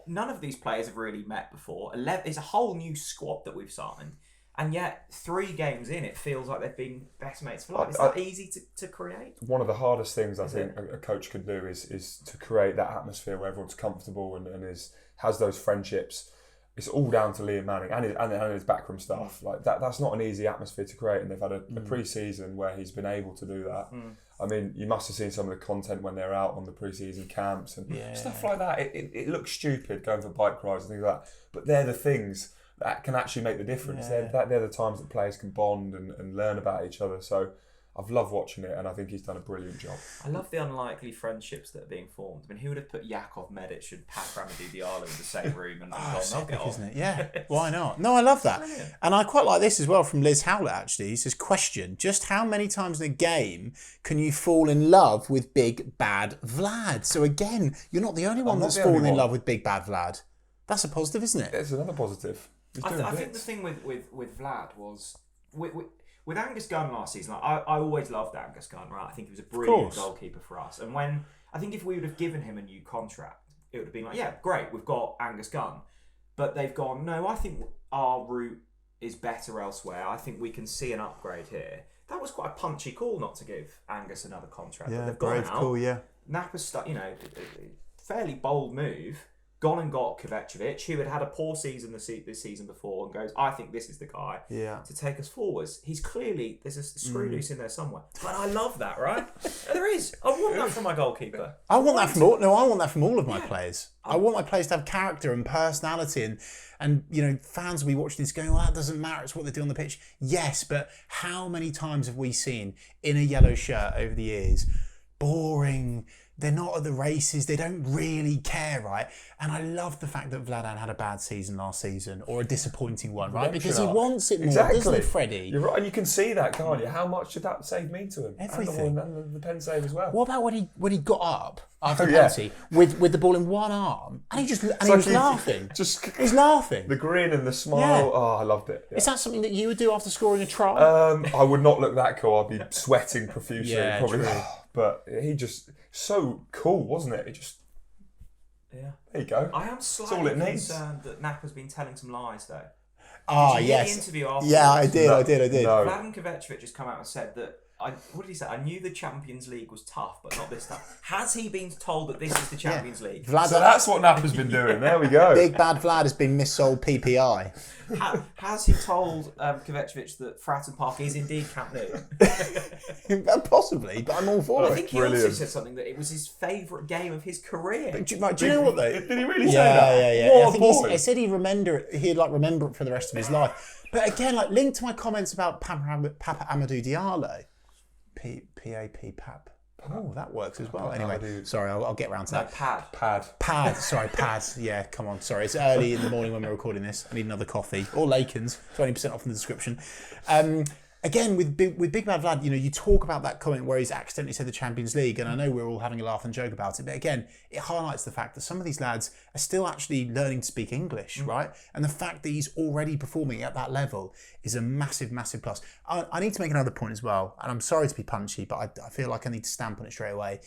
none of these players have really met before. It's a whole new squad that we've signed. And yet, 3 games in, it feels like they've been best mates for life. Is that easy to create? One of the hardest things I think a coach can do is to create that atmosphere where everyone's comfortable and has those friendships. It's all down to Liam Manning and his backroom staff. Like that's not an easy atmosphere to create, and they've had a pre-season where he's been able to do that. I mean, you must have seen some of the content when they're out on the pre-season camps and stuff like that. It looks stupid going for bike rides and things like that, but they're the things that can actually make the difference. They're the times that players can bond and learn about each other. So I've loved watching it, and I think he's done a brilliant job. I love the unlikely friendships that are being formed. I mean, who would have put Jakov Medic and Paparadu Diallo in the same room and they'll get on? Isn't it? Yeah, why not? No, I love that. Brilliant. And I quite like this as well from Liz Howlett, actually. He says, question, just how many times in a game can you fall in love with Big Bad Vlad? So again, you're not the only one that's fallen in love with Big Bad Vlad. That's a positive, isn't it? It's another positive. I think the thing with Vlad was... With Angus Gunn last season, I always loved Angus Gunn, right? I think he was a brilliant goalkeeper for us. And I think if we would have given him a new contract, it would have been like, yeah, great, we've got Angus Gunn. But they've gone, no, I think our route is better elsewhere. I think we can see an upgrade here. That was quite a punchy call not to give Angus another contract. Yeah, but they've gone brave call, yeah. Napper's, fairly bold move. Gone and got Kovacevic, who had a poor season this season before, and goes, I think this is the guy to take us forwards. He's clearly, there's a screw loose in there somewhere. But I love that, right? There is. I want that from my goalkeeper. I want that from all of my players. I want my players to have character and personality and fans will be watching this going, well, that doesn't matter, it's what they do on the pitch. Yes, but how many times have we seen in a yellow shirt over the years, boring, they're not at the races, they don't really care, right? And I love the fact that Vladan had a bad season last season, or a disappointing one, right? Because he wants it more, doesn't he, Freddie? You're right, and you can see that, can't you? How much did that save mean to him? Everything. And the pen save as well. What about when he got up after the penalty with the ball in one arm, and he was laughing. He's laughing. The grin and the smile, I loved it. Yeah. Is that something that you would do after scoring a try? I would not look that cool. I'd be sweating profusely. Yeah, probably. True. But he just, so cool, wasn't it? It just, there you go. I am slightly concerned that Napper's been telling some lies, though. Yes. The interview afterwards? Yeah, I did. No. Vladan Kovacevic has come out and said that, what did he say? I knew the Champions League was tough, but not this tough. Has he been told that this is the Champions League? Vlad, so that's what Napper's been doing. There we go. Big Bad Vlad has been missold PPI. Has he told Kovacevic that Fratton Park is indeed Camp Nou? Possibly, but I'm all for it. I think he also said something that it was his favourite game of his career. But do you know what though? Did he really say that? Yeah. I think he said he'd remember it for the rest of his life. But again, linked to my comments about Paparadu Diallo. Pap. Oh, that works as well. Anyway, sorry, I'll get round to that. Pad. Sorry, pad. Yeah, come on. Sorry, it's early in the morning when we're recording this. I need another coffee. Or Laken's, 20% off in the description. again, with Big Bad Vlad, you talk about that comment where he's accidentally said the Champions League, and I know we're all having a laugh and joke about it, but again, it highlights the fact that some of these lads are still actually learning to speak English, right? And the fact that he's already performing at that level is a massive, massive plus. I need to make another point as well, and I'm sorry to be punchy, but I feel like I need to stamp on it straight away.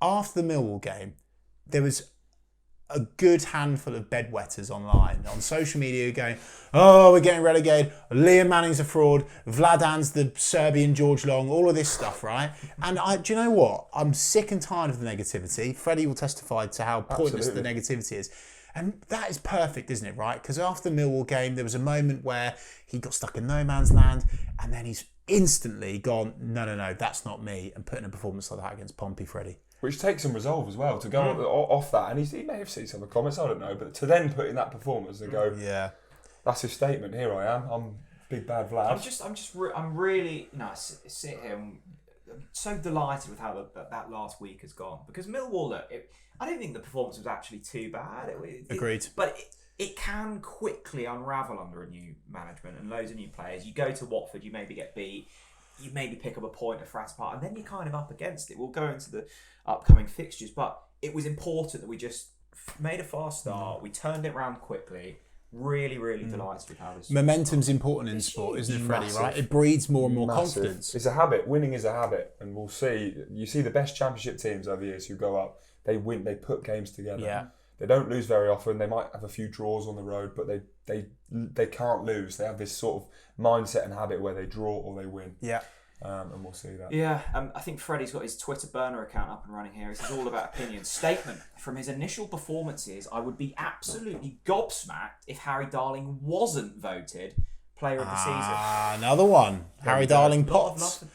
After the Millwall game, there was a good handful of bedwetters online on social media going, oh, we're getting relegated, Liam Manning's a fraud, Vladan's the Serbian George Long, all of this stuff, right? And do you know what? I'm sick and tired of the negativity. Freddie will testify to how pointless the negativity is. And that is perfect, isn't it, right? Because after the Millwall game, there was a moment where he got stuck in no man's land, and then he's instantly gone, no, that's not me, and put in a performance like that against Pompey, Freddie. Which takes some resolve as well to go off that, and he may have seen some of the comments, I don't know, but to then put in that performance and go, that's his statement. Here I am. I'm Big Bad Vlad. I'm really sit here and I'm so delighted with how that last week has gone, because Millwall, I don't think the performance was actually too bad. Agreed. But it can quickly unravel under a new management and loads of new players. You go to Watford, you maybe get beat. You maybe pick up a point at Frass Park, and then you're kind of up against it. We'll go into the upcoming fixtures, but it was important that we just made a fast start. We turned it around quickly. Really, really delighted with how this... Momentum's important in sport, isn't it, Freddie, right? It breeds more and more confidence. It's a habit. Winning is a habit, and we'll see. You see the best championship teams over the years who go up, they win, they put games together. Yeah. They don't lose very often. They might have a few draws on the road, but they can't lose. They have this sort of mindset and habit where they draw or they win. Yeah. And we'll see that. Yeah, I think Freddie's got his Twitter burner account up and running here. This is all about opinions. Statement. From his initial performances, I would be absolutely gobsmacked if Harry Darling wasn't voted Player of the Season. Another one. Harry Darling Potts.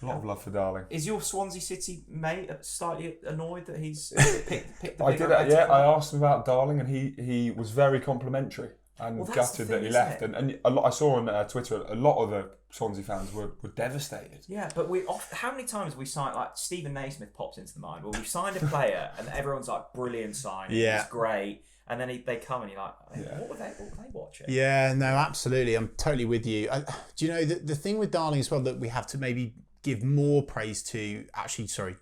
A lot of love for Darling. Is your Swansea City mate slightly annoyed that he's picked the I asked him about Darling, and he was very complimentary and gutted that he left. And I saw on Twitter a lot of the Swansea fans were devastated. Yeah, but how many times have we signed, like Stephen Naismith pops into the mind, where we've signed a player and everyone's like, brilliant signing, it's great. And then they come and you're like, what were they watching? Yeah, no, absolutely. I'm totally with you. Do you know, the thing with Darling as well that we have to maybe give more praise to,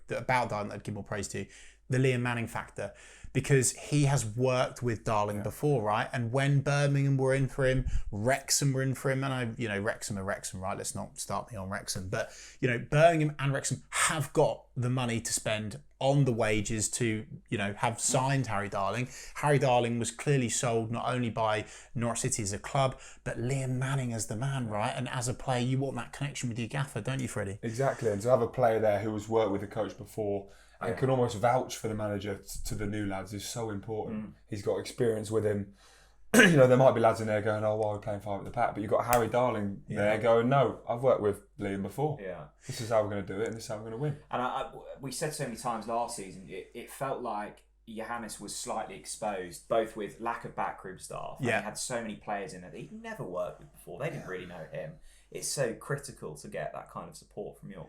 about Darling I'd give more praise to, the Liam Manning factor. Because he has worked with Darling before, right? And when Birmingham were in for him, Wrexham were in for him, and Wrexham are Wrexham, right? Let's not start me on Wrexham. But, Birmingham and Wrexham have got the money to spend on the wages to, have signed Harry Darling. Harry Darling was clearly sold not only by Norwich City as a club, but Liam Manning as the man, right? And as a player, you want that connection with your gaffer, don't you, Freddie? Exactly. And to have a player there who has worked with the coach before and can almost vouch for the manager to the new lads is so important. He's got experience with him. There might be lads in there going, oh, why are we playing five at the pack? But you've got Harry Darling there going, no, I've worked with Liam before. Yeah. This is how we're going to do it, and this is how we're going to win. And we said so many times last season, it felt like Johannes was slightly exposed, both with lack of backroom staff. Yeah. He had so many players in it that he'd never worked with before. They didn't really know him. It's so critical to get that kind of support from your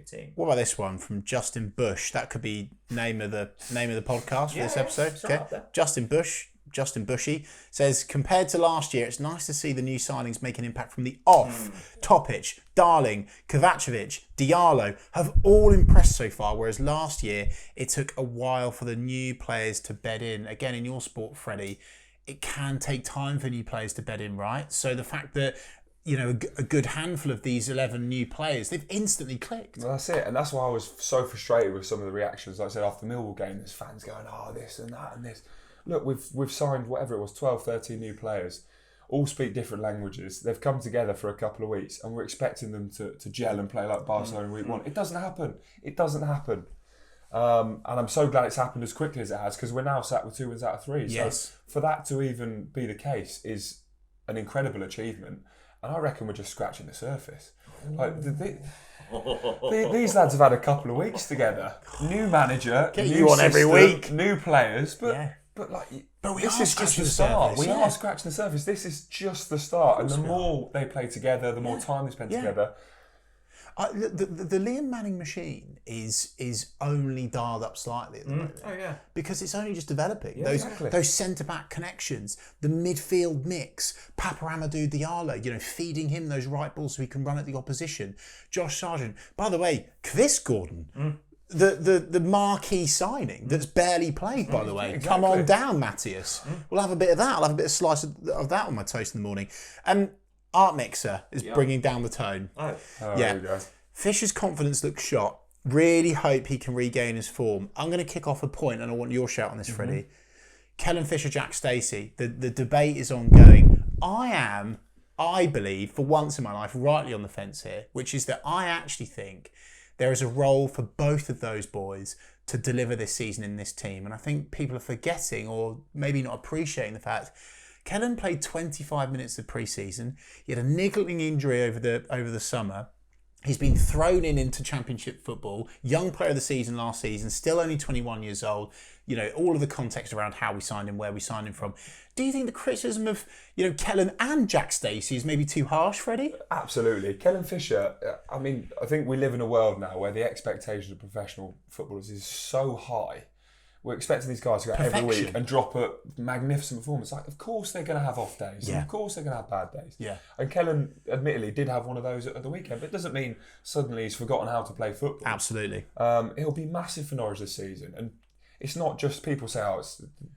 team. What about this one from Justin Bush? That could be name of the podcast for this episode. Okay, Justin Bushy says, compared to last year, it's nice to see the new signings make an impact from the off. Topic, Darling, Kovacevic, Diallo have all impressed so far, whereas last year it took a while for the new players to bed in. Again, in your sport, Freddie, it can take time for new players to bed in, right? So the fact that a good handful of these 11 new players, they've instantly clicked. Well, that's it. And that's why I was so frustrated with some of the reactions. Like I said, after the Millwall game, there's fans going, this and that and this. Look, we've signed whatever it was, 12, 13 new players. All speak different languages. They've come together for a couple of weeks and we're expecting them to gel and play like Barcelona in week one. It doesn't happen. And I'm so glad it's happened as quickly as it has, because we're now sat with 2 wins out of 3. Yes. So for that to even be the case is an incredible achievement. And I reckon we're just scratching the surface. Like these lads have had a couple of weeks together. New manager, get new you on system, every week, new players, but this is just the start. We are scratching the surface. This is just the start, and the more they play together, the more time they spend together. The Liam Manning machine is only dialed up slightly at the moment. Oh yeah, because it's only just developing. Yeah, exactly. Those centre back connections, the midfield mix, Paparadu Diallo, feeding him those right balls so he can run at the opposition. Josh Sargent. By the way, Chris Gordon. The marquee signing that's barely played, by the way. Exactly. Come on down, Matthias. We'll have a bit of that. I'll have a bit of slice of that on my toast in the morning. Art Mixer is bringing down the tone. Oh, yeah. There we go. Fisher's confidence looks shot. Really hope he can regain his form. I'm going to kick off a point, and I want your shout on this, Freddie. Kellen Fisher, Jack Stacey. The debate is ongoing. I believe, for once in my life, rightly on the fence here, which is that I actually think there is a role for both of those boys to deliver this season in this team. And I think people are forgetting or maybe not appreciating the fact Kellen played 25 minutes of pre-season. He had a niggling injury over the summer. He's been thrown into Championship football. Young player of the season last season, still only 21 years old. All of the context around how we signed him, where we signed him from. Do you think the criticism of Kellen and Jack Stacey is maybe too harsh, Freddie? Absolutely. Kellen Fisher, I think we live in a world now where the expectation of professional footballers is so high. We're expecting these guys to go every week and drop a magnificent performance. Like, of course they're going to have off days. Yeah. And of course they're going to have bad days. Yeah. And Kellen, admittedly, did have one of those at the weekend, but it doesn't mean suddenly he's forgotten how to play football. Absolutely. It'll be massive for Norwich this season. And it's not just people say,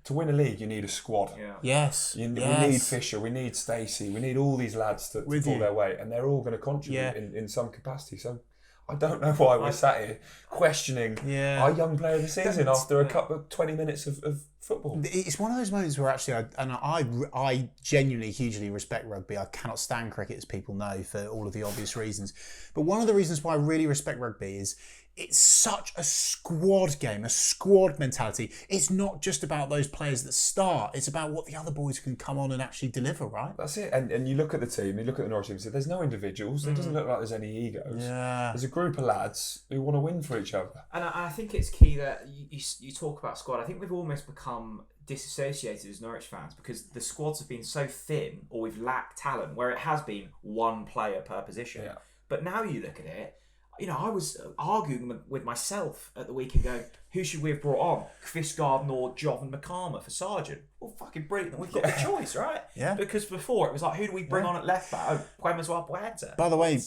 to win a league, you need a squad. yeah. Yes. We need Fisher, we need Stacey, we need all these lads to pull their weight, and they're all going to contribute in some capacity. So I don't know why we're sat here questioning our young player of the season after a couple of 20 minutes of football. It's one of those moments where actually, I genuinely hugely respect rugby. I cannot stand cricket, as people know, for all of the obvious reasons. But one of the reasons why I really respect rugby is it's such a squad game, a squad mentality. It's not just about those players that start. It's about what the other boys can come on and actually deliver, right? That's it. And you look at the team, you look at the Norwich team, so there's no individuals. It doesn't look like there's any egos. Yeah. There's a group of lads who want to win for each other. And I think it's key that you talk about squad. I think we've almost become disassociated as Norwich fans because the squads have been so thin, or we've lacked talent, where it has been one player per position. Yeah. But now you look at it, I was arguing with myself at the weekend going, who should we have brought on? Chris Gardner or Jovan McCarmer for Sargent? Well, fucking brilliant. We've got the choice, right? Yeah. Because before it was like, who do we bring on at left back? Oh, Puemaswar Boeta. By the way,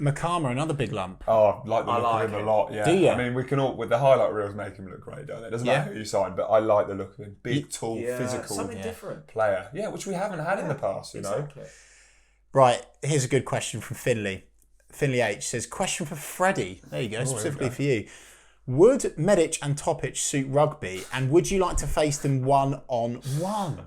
McCarmer, another big lump. Oh, I like the look of him a lot, yeah. Do you? I mean, we can all, with the highlight reels, make him look great, don't they? It doesn't matter who you sign, but I like the look of him. Big, tall, physical something different player. Yeah, which we haven't had in the past, you know? Right, here's a good question from Finley. Finley H says, question for Freddie. There you go, specifically for you. Would Medic and Topic suit rugby, and would you like to face them one-on-one?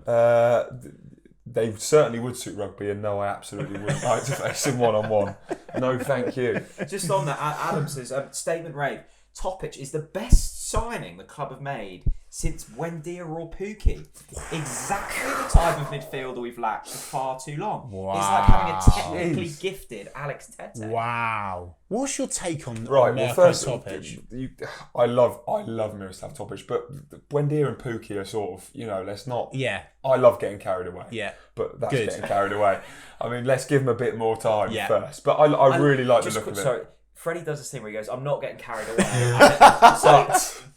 They certainly would suit rugby, and no, I absolutely wouldn't like to face them one-on-one. No, thank you. Just on that, Adam says, statement rave, Topic is the best signing the club have made since Wendia or Pookie. Exactly the type of midfielder we've lacked for far too long. Wow. It's like having a technically gifted Alex Tete. Wow. What's your take on first, Topic? I love Miroslav Topic, but Wendia and Pookie are sort of, let's not... Yeah. I love getting carried away. Yeah. But that's getting carried away. I mean, let's give him a bit more time first. But I really like the look of it. Sorry, Freddie does this thing where he goes, I'm not getting carried away.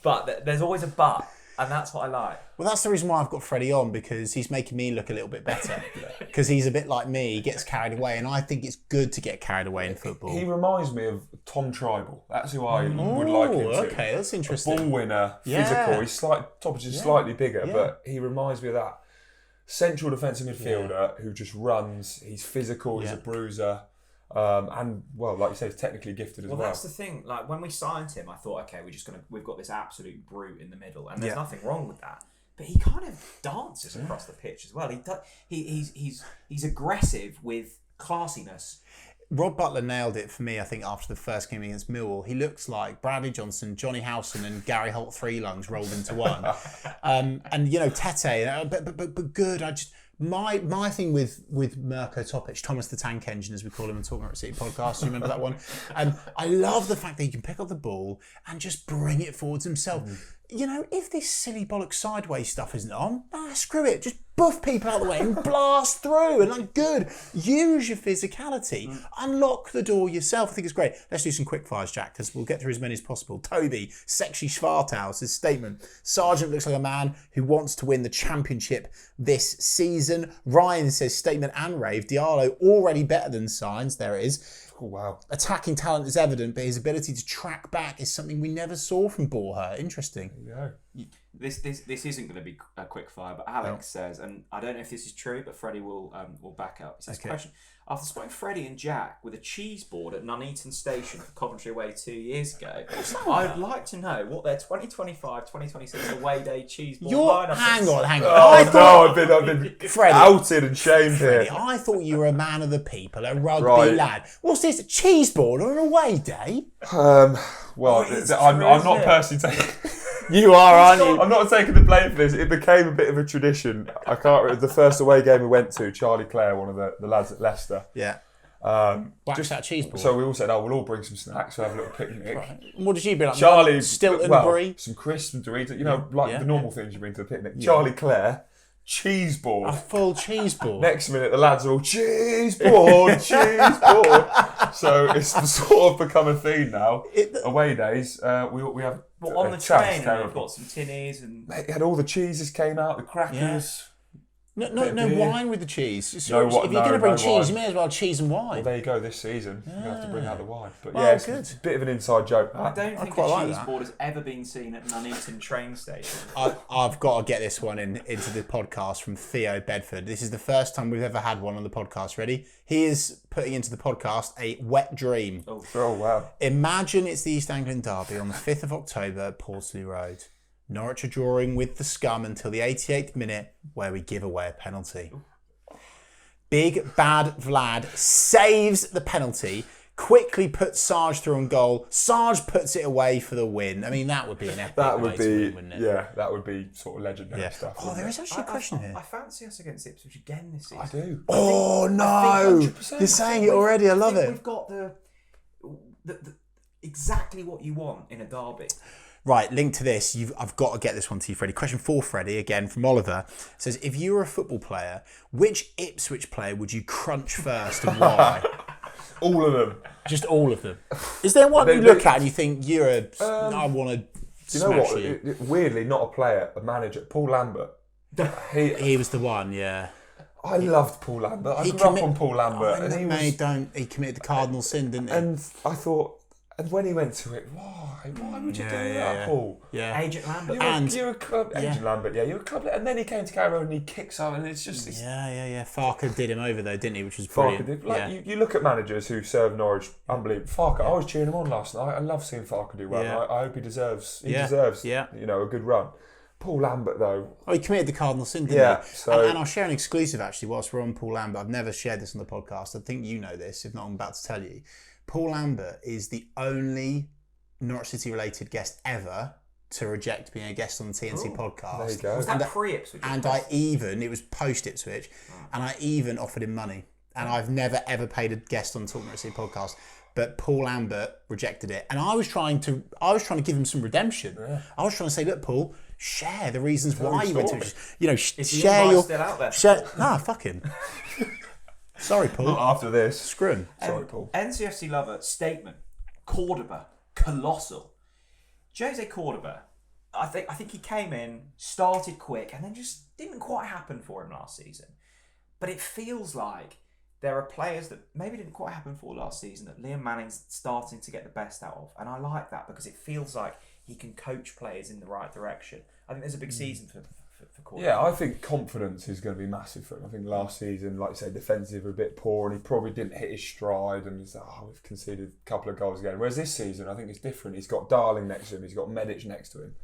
But there's always a but. And that's what I like. Well, that's the reason why I've got Freddie on, because he's making me look a little bit better. Because he's a bit like me, he gets carried away, and I think it's good to get carried away in football. He reminds me of Tom Tribal. That's who I would like him to. Okay, that's interesting. A ball winner, physical. He's Topic is slightly bigger, but he reminds me of that central defensive midfielder who just runs. He's physical. He's a bruiser. And like you say, he's technically gifted as well. Well, that's the thing. Like when we signed him, I thought, okay, we've got this absolute brute in the middle, and there's nothing wrong with that. But he kind of dances across the pitch as well. He's aggressive with classiness. Rob Butler nailed it for me, I think, after the first game against Millwall. He looks like Bradley Johnson, Johnny Howson and Gary Holt three lungs rolled into one. And Tete, but good. My thing with Mirko Topic, Thomas the Tank Engine, as we call him in TalkNorwichCity podcast, you remember that one? I love the fact that he can pick up the ball and just bring it forwards himself. if this silly bollocks sideways stuff isn't on, screw it. Just buff people out of the way and blast through. And good. Use your physicality. Unlock the door yourself. I think it's great. Let's do some quick fires, Jack, because we'll get through as many as possible. Toby, Sexy Schwarthaus, his statement. Sargent looks like a man who wants to win the championship this season. Ryan says statement and rave. Diallo already better than Signs. There it is. Oh, wow. Attacking talent is evident, but his ability to track back is something we never saw from Borja. Interesting. Yeah. This isn't going to be a quick fire, but Alex says, and I don't know if this is true, but Freddie will back up. He says, question: after spotting Freddie and Jack with a cheese board at Nuneaton Station for Coventry away 2 years ago, I'd like to know what their 2025-2026 away day cheese board lineup is. Hang on. Oh, no, I've been Freddie, outed and shamed Freddie, here. I thought you were a man of the people, a rugby lad. What's this, a cheese board on an away day? I'm not personally taking... You are, aren't you? I'm not taking the blame for this. It became a bit of a tradition. I can't remember the first away game we went to. Charlie Clare, one of the lads at Leicester. Yeah. Just that cheese board. So we all said, we'll all bring some snacks. We'll have a little picnic. Right. What did you bring? Like Charlie, Stilton Brie? some crisps, some Doritos. The normal things you bring to the picnic. Yeah. Charlie Clare, cheese board. A full cheese board. Next minute, the lads are all cheese board. So it's sort of become a theme now. Away days, we have. On the train, and we've got some tinnies and. Mate, had all the cheeses came out, the crackers. Yeah. No wine with the cheese. If you're going to bring cheese, wine. you may as well cheese and wine. Well, there you go. This season, you're going to have to bring out the wine. But good. It's a bit of an inside joke. I don't think a cheese board has ever been seen at Nuneaton train station. I've got to get this one into the podcast from Theo Bedford. This is the first time we've ever had one on the podcast. Ready? He is putting into the podcast a wet dream. Oh wow! Imagine it's the East Anglian Derby on the 5th of October at Portsley Road. Norwich are drawing with the scum until the 88th minute, where we give away a penalty. Big bad Vlad saves the penalty, quickly puts Sarge through on goal. Sarge puts it away for the win. I mean, that would be an epic win, wouldn't it? Yeah, that would be sort of legendary stuff. Oh, there is actually a question here. I fancy us against Ipswich again this season. I do. No! You're saying it already. I love it. We've got the exactly what you want in a derby. Right, link to this. I've got to get this one to you, Freddie. Question for Freddie, again from Oliver. It says, if you were a football player, which Ipswich player would you crunch first and why? All of them. Just all of them. Is there one you look at and you think, I want to smash you? Do you know what? Weirdly, not a player, a manager. Paul Lambert. He was the one, yeah. I loved Paul Lambert. I grew up on Paul Lambert. He committed the cardinal sin, didn't he? And I thought... And when he went to it, why would you do that, Paul? Yeah. Agent Lambert. You're a club... Agent Lambert, you're a club... And then he came to Carrow and he kicks up and it's just... Yeah. Farker did him over though, didn't he? Which was brilliant. Farker did. You look at managers who serve Norwich, unbelievable. Farker, I was cheering him on last night. I love seeing Farker do well. Yeah. I hope he deserves a good run. Paul Lambert, though... Oh, he committed the cardinal sin, didn't he? So... And I'll share an exclusive, actually, whilst we're on Paul Lambert. I've never shared this on the podcast. I think you know this. If not, I'm about to tell you. Paul Lambert is the only Norwich City related guest ever to reject being a guest on the TNC podcast. There you go. Was that pre-Ipswich? And it was post-Ipswich, and I even offered him money. And I've never ever paid a guest on the Talk Norwich City podcast. But Paul Lambert rejected it. And I was trying to give him some redemption. Yeah. I was trying to say, look, Paul, share the reasons why you went to Ipswich. Share your... still out there? Fuck him. Sorry, Paul. Not after this. Screw him. Sorry, Paul. NCFC lover statement. Cordoba, colossal. Jose Cordoba, I think he came in, started quick, and then just didn't quite happen for him last season. But it feels like there are players that maybe didn't quite happen for last season that Liam Manning's starting to get the best out of. And I like that because it feels like he can coach players in the right direction. I think there's a big season for Cordoba. Yeah, I think confidence is going to be massive for him. I think last season, like you said, defensive were a bit poor and he probably didn't hit his stride and he's like, we've conceded a couple of goals again. Whereas this season, I think it's different. He's got Darling next to him, he's got Medic next to him.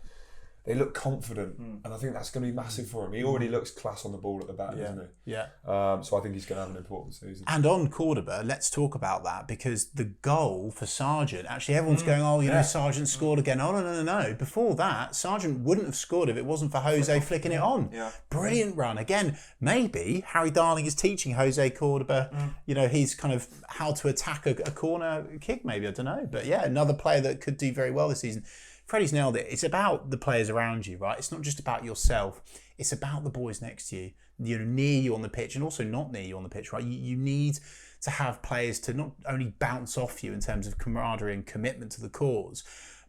They look confident, and I think that's going to be massive for him. He already looks class on the ball at the back, doesn't he? Yeah. So I think he's going to have an important season. And on Cordoba, let's talk about that because the goal for Sargent, actually everyone's going, Sargent scored again. Oh, no. Before that, Sargent wouldn't have scored if it wasn't for Jose flicking it on. Yeah. Brilliant run. Again, maybe Harry Darling is teaching Jose Cordoba, he's kind of how to attack a corner kick, maybe, I don't know. But yeah, another player that could do very well this season. Freddie's nailed it. It's about the players around you, right? It's not just about yourself. It's about the boys next to you, near you on the pitch, and also not near you on the pitch, right? You need to have players to not only bounce off you in terms of camaraderie and commitment to the cause,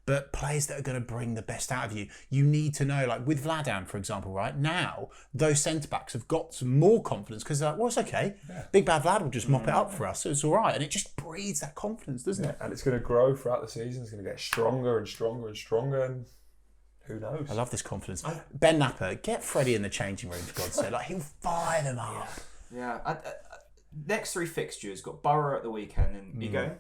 but players that are going to bring the best out of you. You need to know, like with Vladan, for example, right? Now, those centre-backs have got some more confidence because they're like, well, it's okay. Yeah. Big Bad Vlad will just mop it up for us, so it's all right. And it just breeds that confidence, doesn't it? And it's going to grow throughout the season. It's going to get stronger and stronger and stronger. And who knows? I love this confidence. Ben Napper, get Freddie in the changing room, for God's sake. Like, he'll fire them up. Yeah. Next 3 fixtures, got Borough at the weekend. And you going?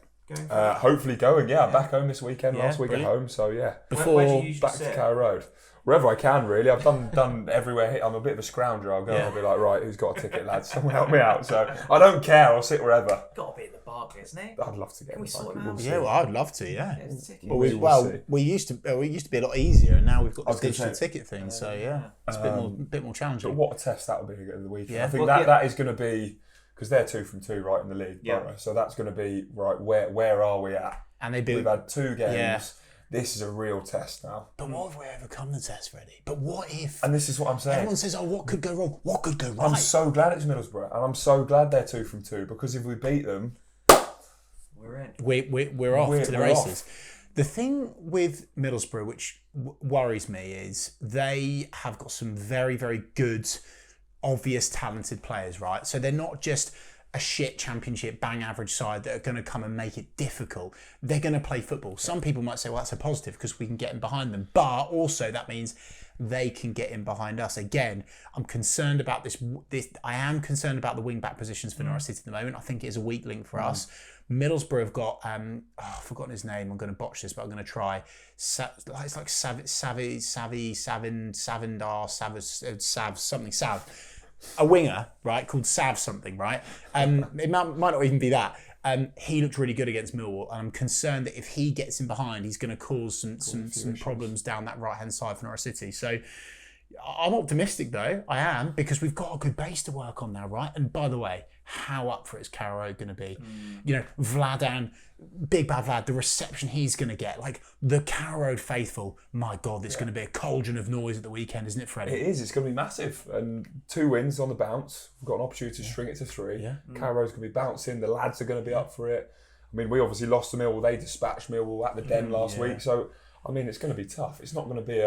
Hopefully going, I'm back home this weekend, last week brilliant. At home, so yeah. Where do you usually back sit? to Carrow Road. Wherever I can, really. I've done everywhere. I'm a bit of a scrounger. I'll go and I'll be like, right, who's got a ticket, lads? Someone help me out. So I don't care, I'll sit wherever. Got to be in the Barclays, isn't it? I'd love to get in the Barclays. Yeah, well, I'd love to, yeah. Well, we used to be a lot easier, and now we've got this digital ticket thing, so yeah. It's a bit more challenging. But what a test that would be at the weekend. Yeah. I think that is going to be... Because they're 2 from 2 right in the league, Borough. So that's going to be right. Where are we at? And we've had 2 games. Yeah. This is a real test now. But what if we overcome the test, Freddie? But what if? And this is what I'm saying. Everyone says, "Oh, what could go wrong? What could go right?" I'm so glad it's Middlesbrough, and I'm so glad they're 2 from 2 because if we beat them, we're in. We're off to the races. The thing with Middlesbrough, which worries me, is they have got some very, very good, obvious, talented players, right? So they're not just a shit championship bang average side that are going to come and make it difficult. They're going to play football. Some people might say, well, that's a positive because we can get in behind them. But also that means they can get in behind us. Again, I'm concerned about this. I am concerned about the wing back positions for Norwich City at the moment. I think it is a weak link for us. Middlesbrough have got, I've forgotten his name. I'm going to botch this, but I'm going to try. It's like Sav, something. A winger, right, called Sav something, right? It might not even be that. He looked really good against Millwall, and I'm concerned that if he gets in behind, he's going to cause some problems down that right-hand side for Norwich City. So I'm optimistic, though. I am, because we've got a good base to work on now, right? And by the way, how up for it is Carrow Road going to be? Vladan, Big Bad Vlad, the reception he's going to get, like the Carrow Road faithful. My God, it's going to be a cauldron of noise at the weekend, isn't it, Freddie? It is. It's going to be massive. And 2 wins on the bounce. We've got an opportunity to string it to 3. Yeah. Carrow Road's going to be bouncing. The lads are going to be up for it. I mean, we obviously lost to Millwall. They dispatched Millwall at the Den last week. So, I mean, it's going to be tough. It's not going to be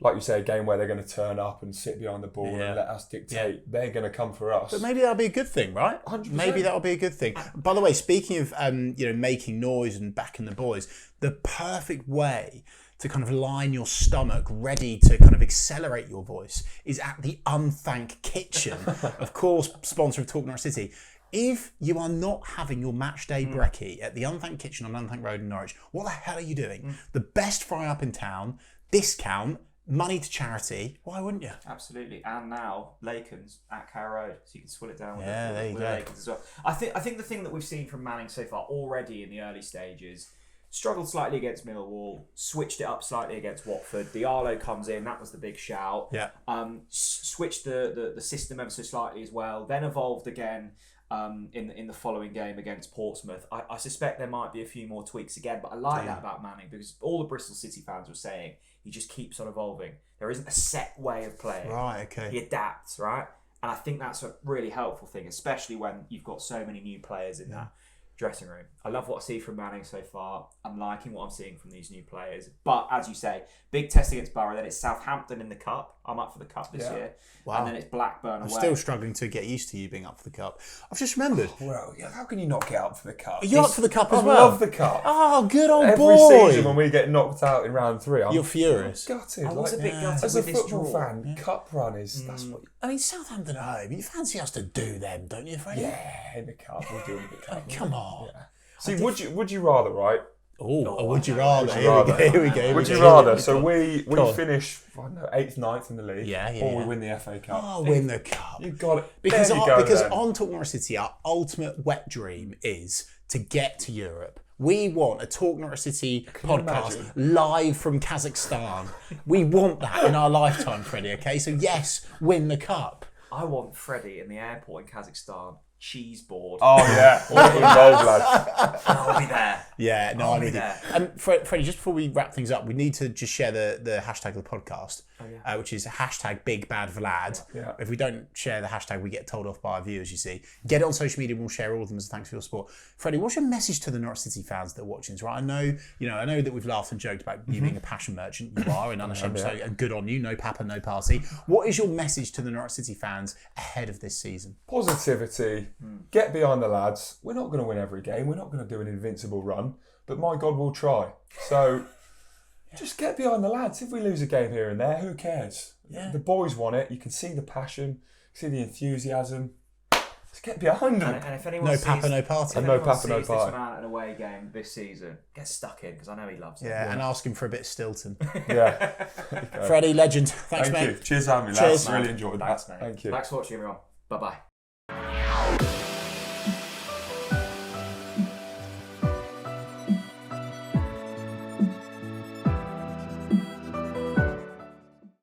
like you say, a game where they're going to turn up and sit behind the ball and let us dictate. Yeah. They're going to come for us. But maybe that'll be a good thing, right? 100%. Maybe that'll be a good thing. By the way, speaking of making noise and backing the boys, the perfect way to kind of line your stomach ready to kind of accelerate your voice is at the Unthank Kitchen. Of course, sponsor of TalkNorwichCity. If you are not having your match day brekkie at the Unthank Kitchen on Unthank Road in Norwich, what the hell are you doing? The best fry up in town, discount, money to charity. Why wouldn't you? Absolutely. And now Laken's at Carrow Road, so you can swill it down with there you go. Laken's as well. I think the thing that we've seen from Manning'S so far already in the early stages, struggled slightly against Millwall, switched it up slightly against Watford. Diallo comes in, that was the big shout. Yeah. Switched the system ever so slightly as well. Then evolved again in the following game against Portsmouth. I suspect there might be a few more tweaks again, but I like that about Manning because all the Bristol City fans were saying he just keeps on evolving. There isn't a set way of playing. Right, okay. He adapts, right? And I think that's a really helpful thing, especially when you've got so many new players in that dressing room. I love what I see from Manning so far. I'm liking what I'm seeing from these new players. But as you say, big test against Borough. Then it's Southampton in the Cup. I'm up for the Cup this year. Wow. And then it's Blackburn away. I'm still struggling to get used to you being up for the Cup. I've just remembered. Well, how can you not get up for the Cup? Are you up for the Cup as well? I love the Cup. Oh, good old Every boy. Every season when we get knocked out in round 3, you're furious. Gutted. I was a bit gutted as with a this football draw. fan, Cup run is... That's what... I mean, Southampton at home, you fancy us to do them, don't you, Freddie? Yeah, in the Cup. We'll do it in the Cup. Come on. Yeah. See, would you rather, right? Would you rather? Here we go. Would you rather? So we finish, I don't know, 8th, 9th in the league, or we win the FA Cup. Oh, win the Cup. You got it. Because on TalkNorwichCity, our ultimate wet dream is to get to Europe. We want a TalkNorwichCity podcast live from Kazakhstan. We want that in our lifetime, Freddie, okay? So yes, win the Cup. I want Freddie in the airport in Kazakhstan, cheese board. Oh yeah, all involved, lads. I'll be there. Yeah, no, I'm with you. there. And Freddie, just before we wrap things up, we need to just share the hashtag of the podcast, which is hashtag Big Bad Vlad. Yeah. If we don't share the hashtag, we get told off by our viewers, you see. Get it on social media and we'll share all of them as a thanks for your support. Freddie, what's your message to the Norwich City fans that are watching us, right? I know that we've laughed and joked about you being a passion merchant. You are, and unashamed, so, and good on you. No papa, no party. What is your message to the Norwich City fans ahead of this season? Positivity. Get behind the lads. We're not going to win every game. We're not going to do an invincible run. But my God, we'll try. So just get behind the lads. If we lose a game here and there, who cares? Yeah. The boys want it. You can see the passion, see the enthusiasm. Just get behind them. And if anyone No sees, papa, no party. If And no anyone papa, no sees party. this man at an away game this season, get stuck in because I know he loves it. Yeah, and ask him for a bit of Stilton. Yeah. Freddie, legend. Thanks, Thank mate. you. Cheers for having me, Cheers, lads. man. Really enjoyed Thanks, that. mate. Thank you. Thanks for watching, everyone. Bye-bye.